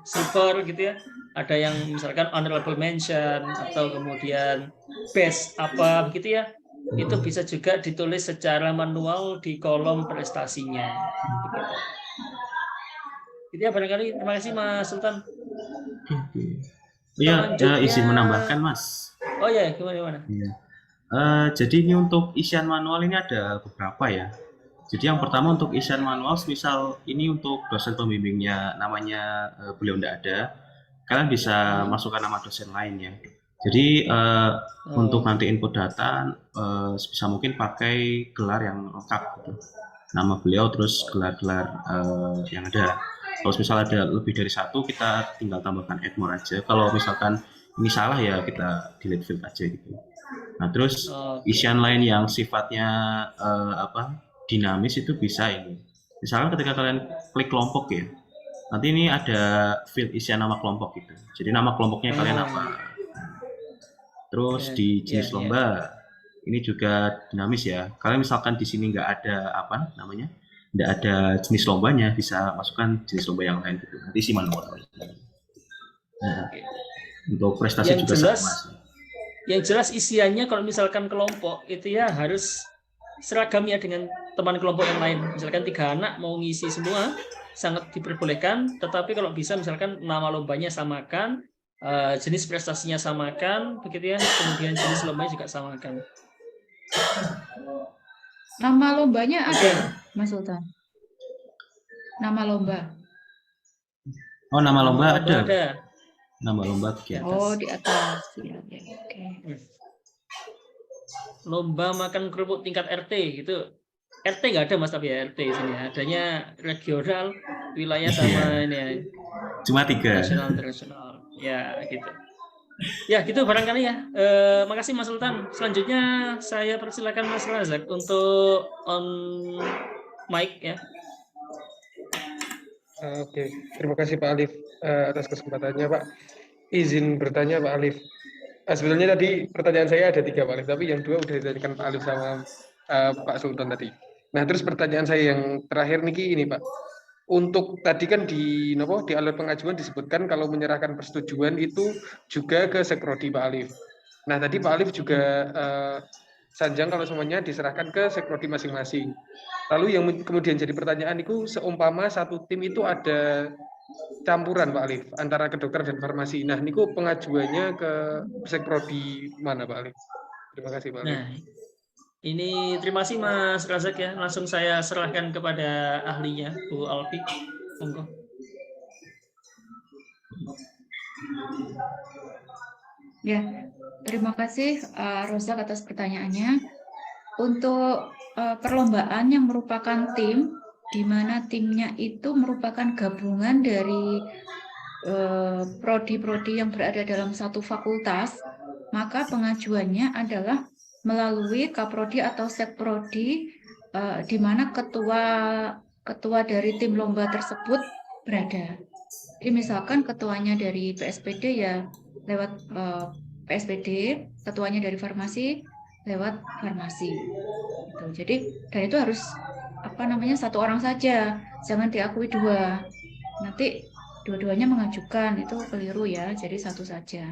silver gitu ya. Ada yang misalkan honorable mention atau kemudian best apa begitu ya. Itu bisa juga ditulis secara manual di kolom prestasinya. Begitu. Jadi ya barangkali, terima kasih Mas Sultan. Iya, izin menambahkan, Mas. Oh ya, gimana? Iya. Jadi ini untuk isian manual ini ada beberapa ya. Jadi yang pertama untuk isian manual, misal ini untuk dosen pembimbingnya namanya beliau tidak ada, kalian bisa masukkan nama dosen lainnya. Jadi untuk nanti input data sebisa mungkin pakai gelar yang lengkap gitu. Nama beliau terus gelar-gelar yang ada. Kalau misal ada lebih dari satu, kita tinggal tambahkan add more aja. Kalau misalkan ini salah ya kita delete field aja gitu. Nah terus isian lain yang sifatnya dinamis itu bisa ini. Misalkan ketika kalian klik kelompok ya, nanti ini ada field isian nama kelompok gitu. Jadi nama kelompoknya kalian apa. Terus di jenis lomba ini juga dinamis ya. Kalian misalkan di sini nggak ada nggak ada jenis lombanya, bisa masukkan jenis lomba yang lain gitu. Nanti isi manual. Nah, untuk prestasi yang juga jelas, sama. Yang jelas isiannya kalau misalkan kelompok itu ya harus seragam ya dengan teman kelompok yang lain. Misalkan 3 anak mau ngisi semua, sangat diperbolehkan. Tetapi kalau bisa misalkan nama lombanya samakan, jenis prestasinya samakan, begitu ya. Kemudian jenis lombanya juga samakan. Nama lombanya ada, Mas Sultan? Nama lomba? Oh, nama lomba ada. Nama lomba di atas. Oh, di atas. Ya, oke. Lomba makan kerupuk tingkat RT gitu. RT nggak ada Mas, tapi ya RT sini ya. Adanya regional, wilayah sama ini ya. Cuma 3. Nasional, internasional. Ya, gitu. Ya, gitu barangkali ya. Makasih Mas Sultan. Selanjutnya saya persilakan Mas Razak untuk on mic ya. Oke, terima kasih Pak Alif atas kesempatannya Pak. Izin bertanya Pak Alif. Sebenarnya tadi pertanyaan saya ada 3 Pak Alif, tapi yang 2 udah ditanyakan Pak Alif sama Pak Sultan tadi. Nah, terus pertanyaan saya yang terakhir niki ini Pak. Untuk tadi kan di alur pengajuan disebutkan kalau menyerahkan persetujuan itu juga ke Sekprodi Pak Alif. Nah, tadi Pak Alif juga sanjang kalau semuanya diserahkan ke Sekprodi masing-masing. Lalu yang kemudian jadi pertanyaan itu seumpama satu tim itu ada campuran Pak Alif antara kedokteran dan farmasi. Nah, niku pengajuannya ke Sekprodi mana Pak Alif? Terima kasih Pak Alif. Nah, ini terima kasih Mas Razak ya. Langsung saya serahkan kepada ahlinya Bu Alfi. Monggo. Ya, terima kasih Rozak atas pertanyaannya. Untuk perlombaan yang merupakan tim, di mana timnya itu merupakan gabungan dari prodi-prodi yang berada dalam satu fakultas, maka pengajuannya adalah melalui Kaprodi atau Sekprodi, di mana ketua dari tim lomba tersebut berada. Jadi misalkan ketuanya dari PSPD ya lewat PSPD, ketuanya dari farmasi lewat farmasi. Gitu. Jadi dan itu harus satu orang saja, jangan diakui 2. Nanti dua-duanya mengajukan, itu keliru ya, jadi satu saja.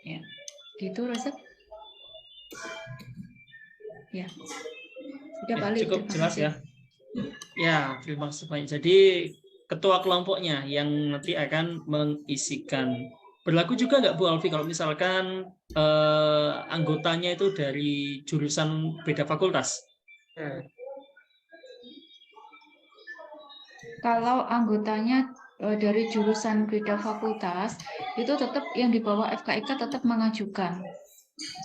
Ya, gitu Rozak. Ya, sudah balik. Cukup jelas ya. Ya, terima kasih banyak. Jadi ketua kelompoknya yang nanti akan mengisikan. Berlaku juga nggak Bu Alfi kalau misalkan anggotanya itu dari jurusan beda fakultas? Kalau anggotanya dari jurusan beda fakultas, itu tetap yang di bawah FKIK tetap mengajukan.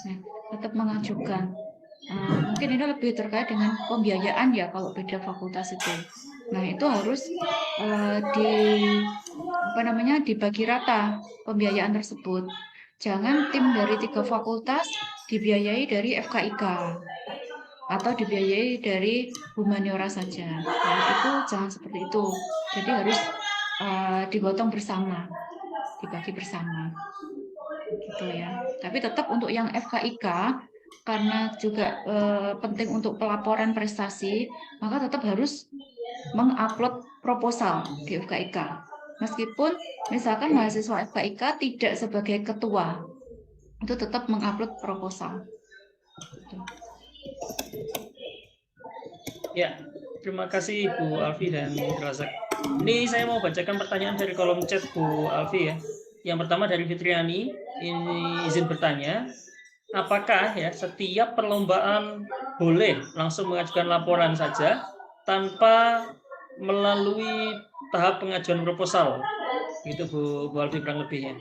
Nah, tetap mengajukan. Mungkin ini lebih terkait dengan pembiayaan ya kalau beda fakultas itu. Nah, itu harus dibagi rata pembiayaan tersebut. Jangan tim dari 3 fakultas dibiayai dari FKIK atau dibiayai dari humaniora saja. Ya, itu jangan seperti itu. Jadi harus digotong bersama, dibagi bersama. Gitu ya. Tapi tetap untuk yang FKIK karena juga penting untuk pelaporan prestasi, maka tetap harus mengupload proposal di FKIK. Meskipun misalkan mahasiswa FKIK tidak sebagai ketua, itu tetap mengupload proposal. Ya, terima kasih Bu Alfi dan Razak. Ini saya mau bacakan pertanyaan dari kolom chat Bu Alfi ya. Yang pertama dari Fitriani, ini izin bertanya, apakah ya setiap perlombaan boleh langsung mengajukan laporan saja tanpa melalui tahap pengajuan proposal? Gitu Bu Alfi kurang lebihnya.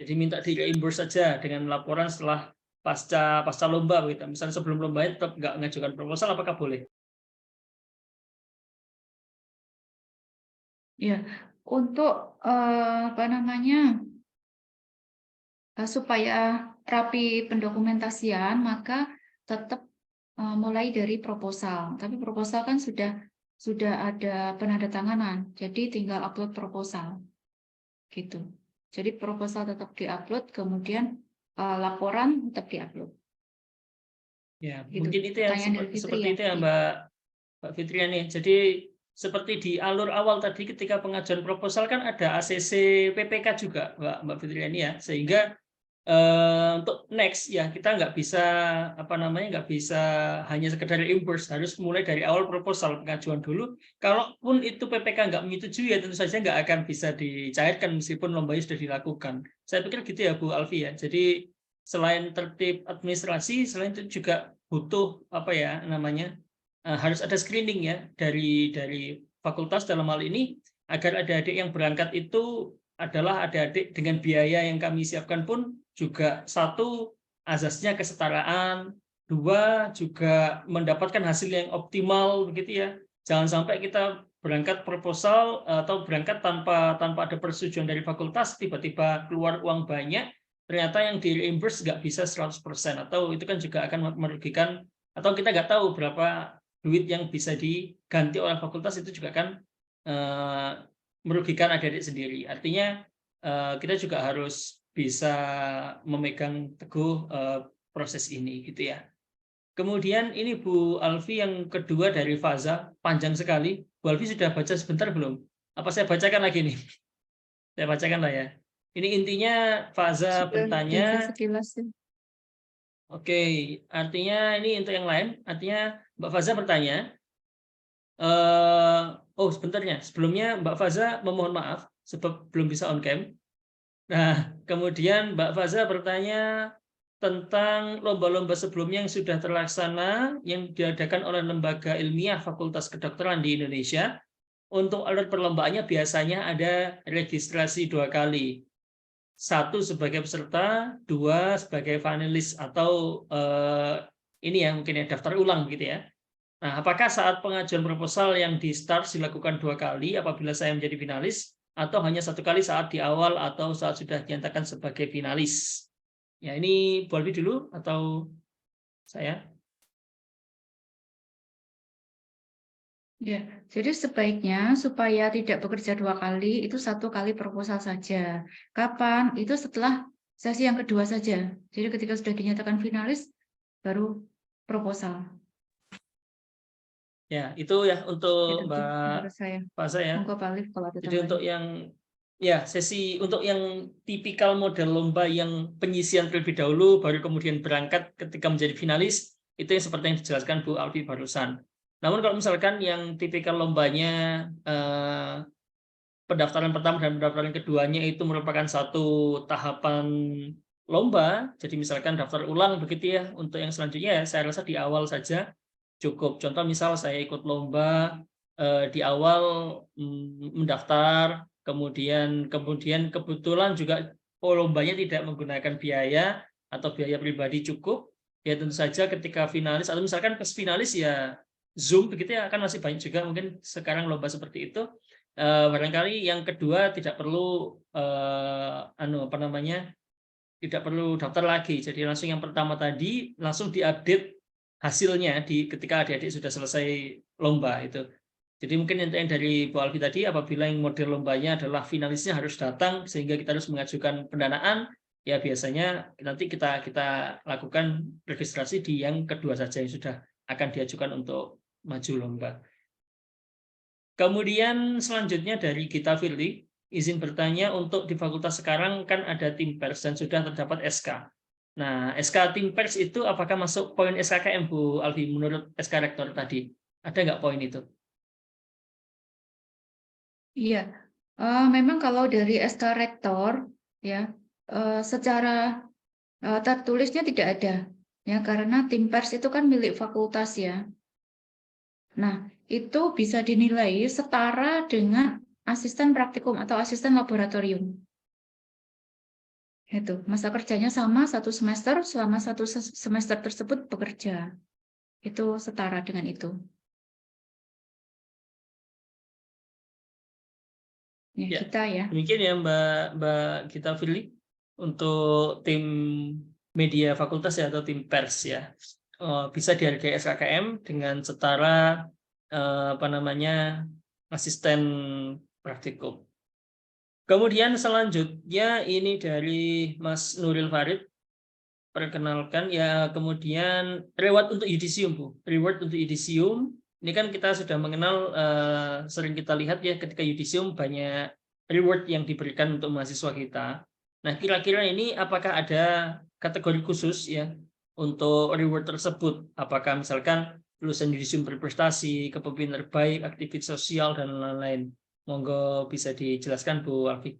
Jadi minta di reimburse saja dengan laporan setelah pasca lomba begitu. Misalnya sebelum lomba tetap nggak mengajukan proposal, apakah boleh? Ya, untuk supaya rapi pendokumentasian, maka tetap mulai dari proposal. Tapi proposal kan sudah ada penandatanganan, jadi tinggal upload proposal, gitu. Jadi proposal tetap diupload, kemudian laporan tetap diupload. Ya, Gitu. mungkin itu yang seperti itu ya Mbak Fitriani. Jadi seperti di alur awal tadi ketika pengajuan proposal kan ada ACC PPK juga Mbak Fitriani ya, sehingga untuk next ya kita nggak bisa nggak bisa hanya sekedar reimburse, harus mulai dari awal proposal pengajuan dulu. Kalaupun itu PPK nggak menyetujui ya tentu saja nggak akan bisa dicairkan meskipun lombanya sudah dilakukan. Saya pikir gitu ya Bu Alfi ya. Jadi selain tertib administrasi, selain itu juga butuh harus ada screening ya dari fakultas dalam hal ini agar adik-adik yang berangkat itu adalah adik-adik dengan biaya yang kami siapkan pun juga satu azasnya kesetaraan, dua juga mendapatkan hasil yang optimal begitu ya. Jangan sampai kita berangkat proposal atau berangkat tanpa ada persetujuan dari fakultas, tiba-tiba keluar uang banyak, ternyata yang di reimburse nggak bisa 100%, atau itu kan juga akan merugikan, atau kita nggak tahu berapa duit yang bisa diganti oleh fakultas, itu juga kan merugikan adik-adik sendiri. Artinya kita juga harus bisa memegang teguh proses ini gitu ya. Kemudian ini Bu Alfi yang kedua dari Faza, panjang sekali. Bu Alfi sudah baca sebentar belum? Apa saya bacakan lagi nih? Saya bacakan lah ya. Ini intinya Faza bertanya. Oke, artinya ini untuk yang lain. Artinya Mbak Faza bertanya. Sebentarnya. Sebelumnya Mbak Faza memohon maaf sebab belum bisa on cam. Nah, kemudian Mbak Faza bertanya tentang lomba-lomba sebelumnya yang sudah terlaksana yang diadakan oleh lembaga ilmiah Fakultas Kedokteran di Indonesia. Untuk alur perlombaannya biasanya ada registrasi 2 kali. 1 sebagai peserta, 2 sebagai finalis atau ini ya mungkin ya daftar ulang gitu ya. Nah, apakah saat pengajuan proposal yang di start dilakukan 2 kali apabila saya menjadi finalis, atau hanya 1 kali saat di awal atau saat sudah dinyatakan sebagai finalis? Ya, ini Bu Alfi dulu atau saya? Ya, jadi sebaiknya supaya tidak bekerja 2 kali, itu 1 kali proposal saja. Kapan? Itu setelah sesi yang kedua saja. Jadi ketika sudah dinyatakan finalis, baru proposal. Ya, itu ya untuk Itu Mbak Faza ya. Jadi untuk yang ya sesi untuk yang tipikal model lomba yang penyisian terlebih dahulu baru kemudian berangkat ketika menjadi finalis, itu yang seperti yang dijelaskan Bu Alfi barusan. Namun kalau misalkan yang tipikal lombanya pendaftaran pertama dan pendaftaran keduanya itu merupakan satu tahapan lomba, jadi misalkan daftar ulang begitu ya, untuk yang selanjutnya ya saya rasa di awal saja cukup. Contoh misal saya ikut lomba di awal mendaftar, kemudian kebetulan juga lombanya tidak menggunakan biaya atau biaya pribadi cukup, ya tentu saja ketika finalis atau misalkan pas finalis ya Zoom begitu ya, kan masih banyak juga mungkin sekarang lomba seperti itu. Barangkali yang kedua tidak perlu tidak perlu daftar lagi. Jadi langsung yang pertama tadi langsung diupdate hasilnya ketika adik-adik sudah selesai lomba itu. Jadi mungkin yang dari Bu Alfi tadi, apabila yang model lombanya adalah finalisnya harus datang sehingga kita harus mengajukan pendanaan, ya biasanya nanti kita lakukan registrasi di yang kedua saja yang sudah akan diajukan untuk maju lomba. Kemudian selanjutnya dari Gita Firly, izin bertanya, untuk di fakultas sekarang kan ada tim pers dan sudah terdapat SK. Nah, SK tim pers itu apakah masuk poin SKKM, Bu Alfi, menurut SK Rektor tadi? Ada nggak poin itu? Iya, memang kalau dari SK Rektor ya secara tertulisnya tidak ada ya, karena tim pers itu kan milik fakultas ya. Nah, itu bisa dinilai setara dengan asisten praktikum atau asisten laboratorium. Itu masa kerjanya sama 1 semester, selama 1 semester tersebut bekerja. Itu setara dengan itu. Ya, kita ya. Demikian ya Mbak Gita Firly untuk tim media fakultas ya, atau tim pers ya. Bisa dihargai SKKM dengan setara asisten praktikum. Kemudian selanjutnya ini dari Mas Nuril Farid. Perkenalkan ya, kemudian reward untuk yudisium, Bu. Reward untuk yudisium. Ini kan kita sudah mengenal, sering kita lihat ya ketika yudisium banyak reward yang diberikan untuk mahasiswa kita. Nah, kira-kira ini apakah ada kategori khusus ya untuk reward tersebut? Apakah misalkan lulusan yudisium berprestasi, kepemimpinan terbaik, aktivitas sosial, dan lain-lain? Monggo bisa dijelaskan, Bu Alfi.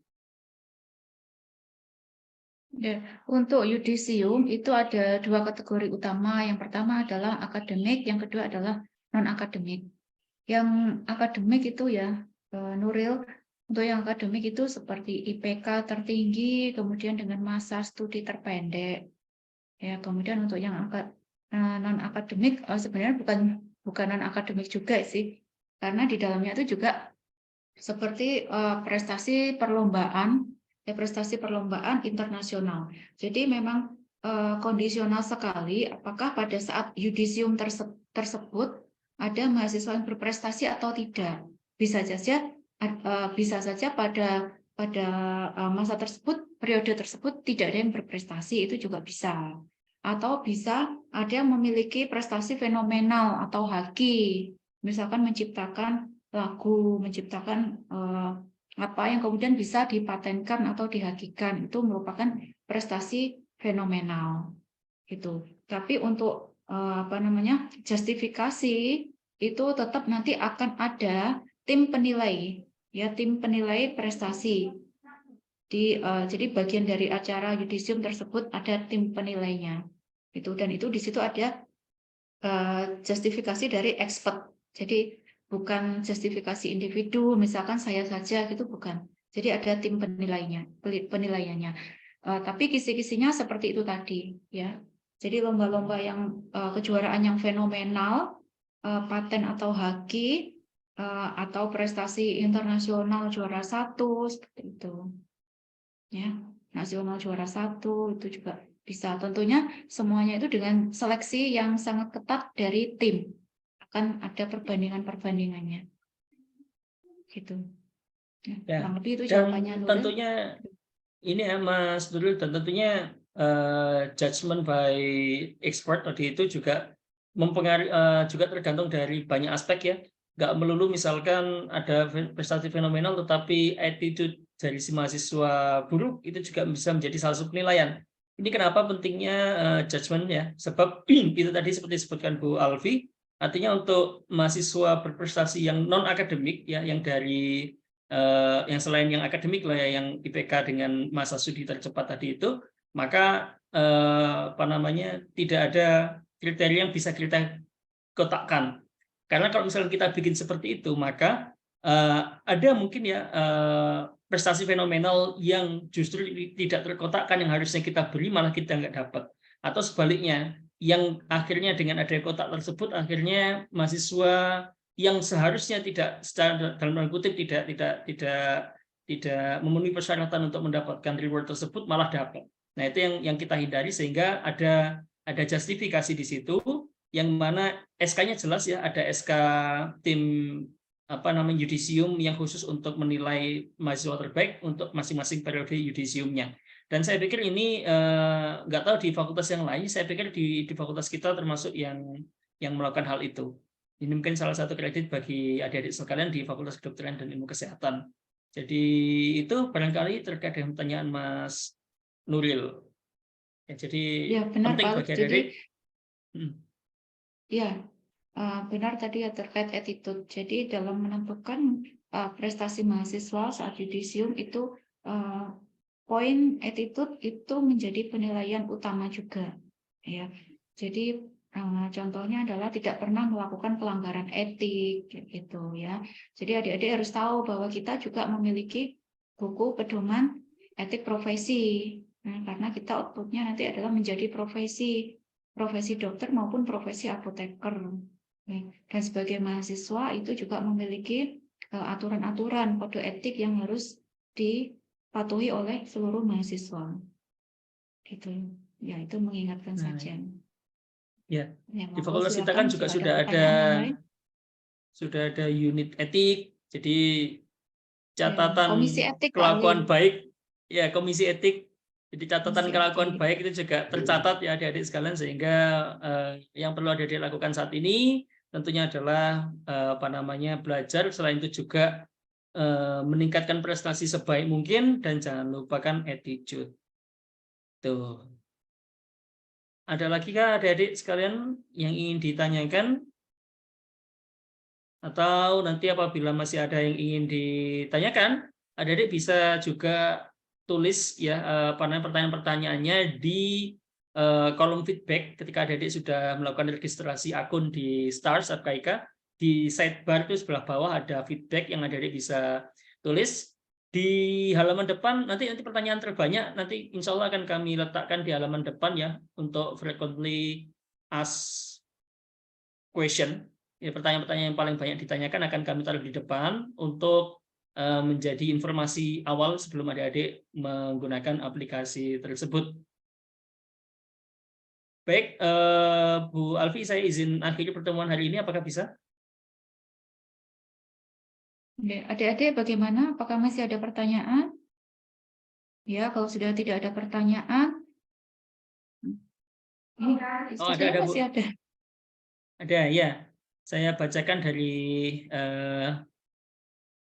Ya, untuk yudisium itu ada 2 kategori utama. Yang pertama adalah akademik, yang kedua adalah non-akademik. Yang akademik itu ya, Nuril, untuk yang akademik itu seperti IPK tertinggi, kemudian dengan masa studi terpendek. Ya, kemudian untuk yang non-akademik sebenarnya bukan non-akademik juga sih, karena di dalamnya itu juga seperti prestasi perlombaan internasional. Jadi memang kondisional sekali apakah pada saat yudisium tersebut ada mahasiswa yang berprestasi atau tidak. Bisa saja pada masa tersebut, periode tersebut tidak ada yang berprestasi, itu juga bisa. Atau bisa ada yang memiliki prestasi fenomenal atau haki, misalkan menciptakan lagu, menciptakan apa yang kemudian bisa dipatenkan atau dihakikan, itu merupakan prestasi fenomenal gitu. Tapi untuk justifikasi itu tetap nanti akan ada tim penilai ya, tim penilai prestasi. Jadi bagian dari acara yudisium tersebut ada tim penilainya itu, dan itu di situ ada justifikasi dari expert. Jadi bukan justifikasi individu, misalkan saya saja gitu, bukan. Jadi ada tim penilaiannya. Tapi kisi-kisinya seperti itu tadi ya. Jadi lomba-lomba yang kejuaraan yang fenomenal, paten atau haki, atau prestasi internasional juara 1 seperti itu. Ya, nasional juara 1 itu juga bisa. Tentunya semuanya itu dengan seleksi yang sangat ketat dari tim. Akan ada perbandingannya gitu ya, kurang lebih itu jawabannya. Tentunya ini ya Mas Nuril, dan tentunya judgment by expert tadi itu juga mempengaruhi, juga tergantung dari banyak aspek ya, nggak melulu misalkan ada prestasi fenomenal tetapi attitude dari si mahasiswa buruk, itu juga bisa menjadi salah satu penilaian. Ini kenapa pentingnya judgment ya, sebab itu tadi seperti disebutkan Bu Alfi. Artinya untuk mahasiswa berprestasi yang non-akademik ya, yang dari yang selain yang akademik lah ya, yang IPK dengan masa studi tercepat tadi itu, maka apa namanya, tidak ada kriteria yang bisa kita kotakkan. Karena kalau misalnya kita bikin seperti itu, maka ada mungkin ya prestasi fenomenal yang justru tidak terkotakkan, yang harusnya kita beri malah kita nggak dapat. Atau sebaliknya, yang akhirnya dengan adanya kotak tersebut, akhirnya mahasiswa yang seharusnya tidak, secara dalam tanda kutip, tidak memenuhi persyaratan untuk mendapatkan reward tersebut malah dapat. Nah, itu yang kita hindari, sehingga ada justifikasi di situ, yang mana SK-nya jelas ya, ada SK tim yudisium yang khusus untuk menilai mahasiswa terbaik untuk masing-masing periode yudisiumnya. Dan saya pikir ini nggak tahu di fakultas yang lain, saya pikir di fakultas kita termasuk yang melakukan hal itu. Ini mungkin salah satu kredit bagi adik-adik sekalian di Fakultas Kedokteran dan Ilmu Kesehatan. Jadi itu barangkali terkait dengan pertanyaan Mas Nuril. Ya, jadi Ya, benar, penting Pak. bagi Jadi, adik-adik. ya, benar tadi ya terkait attitude. Jadi dalam menentukan prestasi mahasiswa saat yudisium itu poin attitude itu menjadi penilaian utama juga. Ya, jadi contohnya adalah tidak pernah melakukan pelanggaran etik, gitu ya. Jadi adik-adik harus tahu bahwa kita juga memiliki buku pedoman etik profesi. Nah, karena kita outputnya nanti adalah menjadi profesi dokter maupun profesi apoteker. Dan sebagai mahasiswa itu juga memiliki aturan-aturan kode etik yang harus dipatuhi oleh seluruh mahasiswa. Gitu. Ya, itu mengingatkan saja. Ya, Ya, di monggo fakultas kita silakan kan juga jika sudah pertanyaan yang lain. ada unit etik. Jadi catatan Komisi etik, Pak kelakuan Ali. baik, ya komisi etik. Jadi catatan Komisi kelakuan etik. baik itu juga tercatat ya adik-adik sekalian, sehingga yang perlu adik-adik lakukan saat ini tentunya adalah belajar, selain itu juga meningkatkan prestasi sebaik mungkin, dan jangan lupakan attitude. Tuh. Ada lagi kah adik-adik sekalian yang ingin ditanyakan? Atau nanti apabila masih ada yang ingin ditanyakan, adik-adik bisa juga tulis ya pertanyaan-pertanyaannya di kolom feedback ketika adik-adik sudah melakukan registrasi akun di Stars FKIK. Di sidebar itu sebelah bawah ada feedback yang adik-adik bisa tulis. Di halaman depan nanti pertanyaan terbanyak nanti insya Allah akan kami letakkan di halaman depan ya, untuk frequently asked question. Ya, pertanyaan-pertanyaan yang paling banyak ditanyakan akan kami taruh di depan untuk menjadi informasi awal sebelum adik-adik menggunakan aplikasi tersebut. Baik, Bu Alfi, saya izin akhiri pertemuan hari ini. Apakah bisa? Adik-adik bagaimana? Apakah masih ada pertanyaan? Ya, kalau sudah tidak ada pertanyaan, Ada, Bu. masih ada. Ada, ya. Saya bacakan dari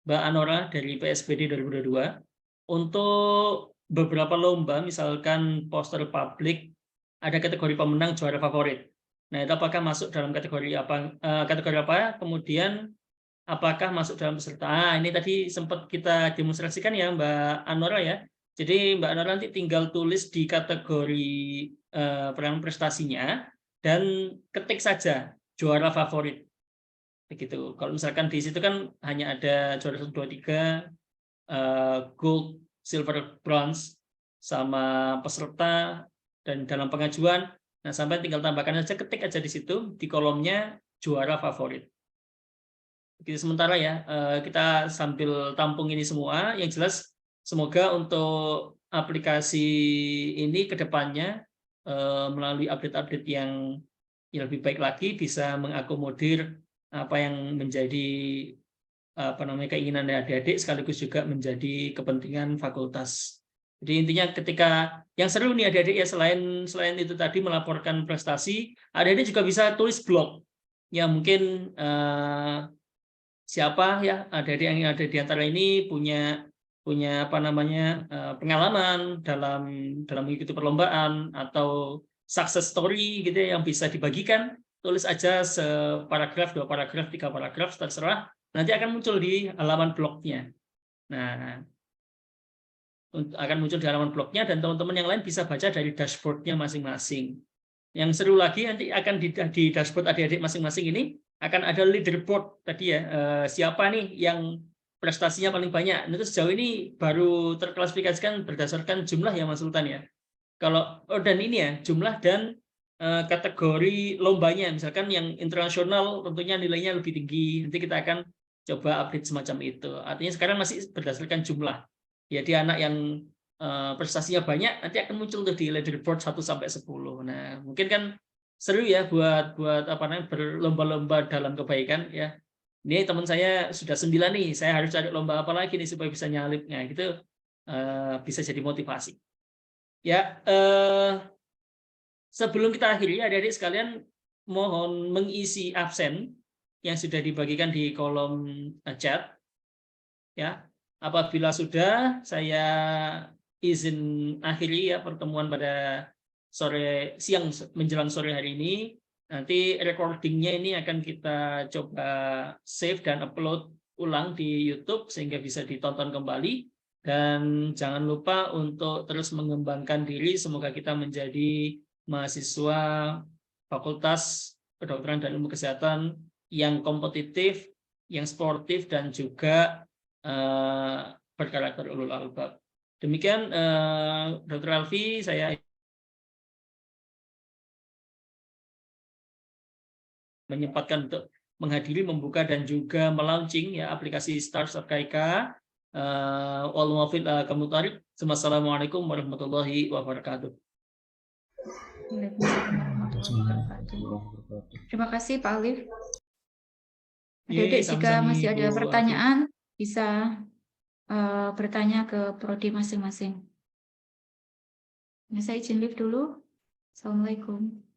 Mbak Anora dari PSBD 2022. Untuk beberapa lomba, misalkan poster publik, ada kategori pemenang juara favorit. Nah, itu apakah masuk dalam kategori apa? Kemudian apakah masuk dalam peserta? Ini tadi sempat kita demonstrasikan ya Mbak Anora ya. Jadi Mbak Anora nanti tinggal tulis di kategori peran prestasinya dan ketik saja juara favorit. Begitu. Kalau misalkan di situ kan hanya ada juara 1, 2, 3, gold, silver, bronze, sama peserta dan dalam pengajuan. Nah, sampai tinggal tambahkan saja, ketik aja di situ di kolomnya juara favorit. Begitu sementara ya, kita sambil tampung ini semua. Yang jelas semoga untuk aplikasi ini ke depannya melalui update-update yang lebih baik lagi bisa mengakomodir apa yang menjadi keinginan dari adik-adik, sekaligus juga menjadi kepentingan fakultas. Jadi intinya ketika yang seru nih adik-adik ya, selain itu tadi melaporkan prestasi, adik-adik juga bisa tulis blog. Ya mungkin siapa ya adik-adik yang ada di antara ini punya pengalaman dalam mengikuti perlombaan atau success story gitu ya, yang bisa dibagikan. Tulis aja separagraf, 2 paragraf, 3 paragraf, terserah. Nanti akan muncul di halaman blognya. Nah, akan muncul di halaman blognya dan teman-teman yang lain bisa baca dari dashboardnya masing-masing. Yang seru lagi nanti akan di dashboard adik-adik masing-masing ini akan ada leaderboard tadi ya, siapa nih yang prestasinya paling banyak. Nah, itu sejauh ini baru terklasifikasikan berdasarkan jumlah ya Mas Sultan ya. Kalau dan ini ya jumlah dan kategori lombanya, misalkan yang internasional tentunya nilainya lebih tinggi. Nanti kita akan coba update semacam itu. Artinya sekarang masih berdasarkan jumlah. Jadi anak yang prestasinya banyak nanti akan muncul tuh di leaderboard 1 sampai 10. Nah, mungkin kan seru ya buat apa namanya berlomba-lomba dalam kebaikan ya. Ini teman saya sudah 9 nih, saya harus cari lomba apa lagi nih supaya bisa nyalip. Nah, gitu bisa jadi motivasi. Ya, sebelum kita akhiri, adik-adik sekalian mohon mengisi absen yang sudah dibagikan di kolom chat. Ya, apabila sudah, saya izin akhiri ya pertemuan pada siang menjelang sore hari ini. Nanti recordingnya ini akan kita coba save dan upload ulang di YouTube sehingga bisa ditonton kembali. Dan jangan lupa untuk terus mengembangkan diri. Semoga kita menjadi mahasiswa Fakultas Kedokteran dan Ilmu Kesehatan yang kompetitif, yang sportif, dan juga berkarakter ulul albab. Demikian Dr. Alfi, saya menyempatkan untuk menghadiri, membuka dan juga melaunching ya aplikasi Startup KIK. Wassalamualaikum warahmatullahi wabarakatuh. Waalaikumsalam warahmatullahi wabarakatuh. Terima kasih Pak Alif. Adik-adik, jika Sama-sama, masih ada Ibu pertanyaan, bisa bertanya ke prodi masing-masing. Saya izin live dulu. Assalamualaikum.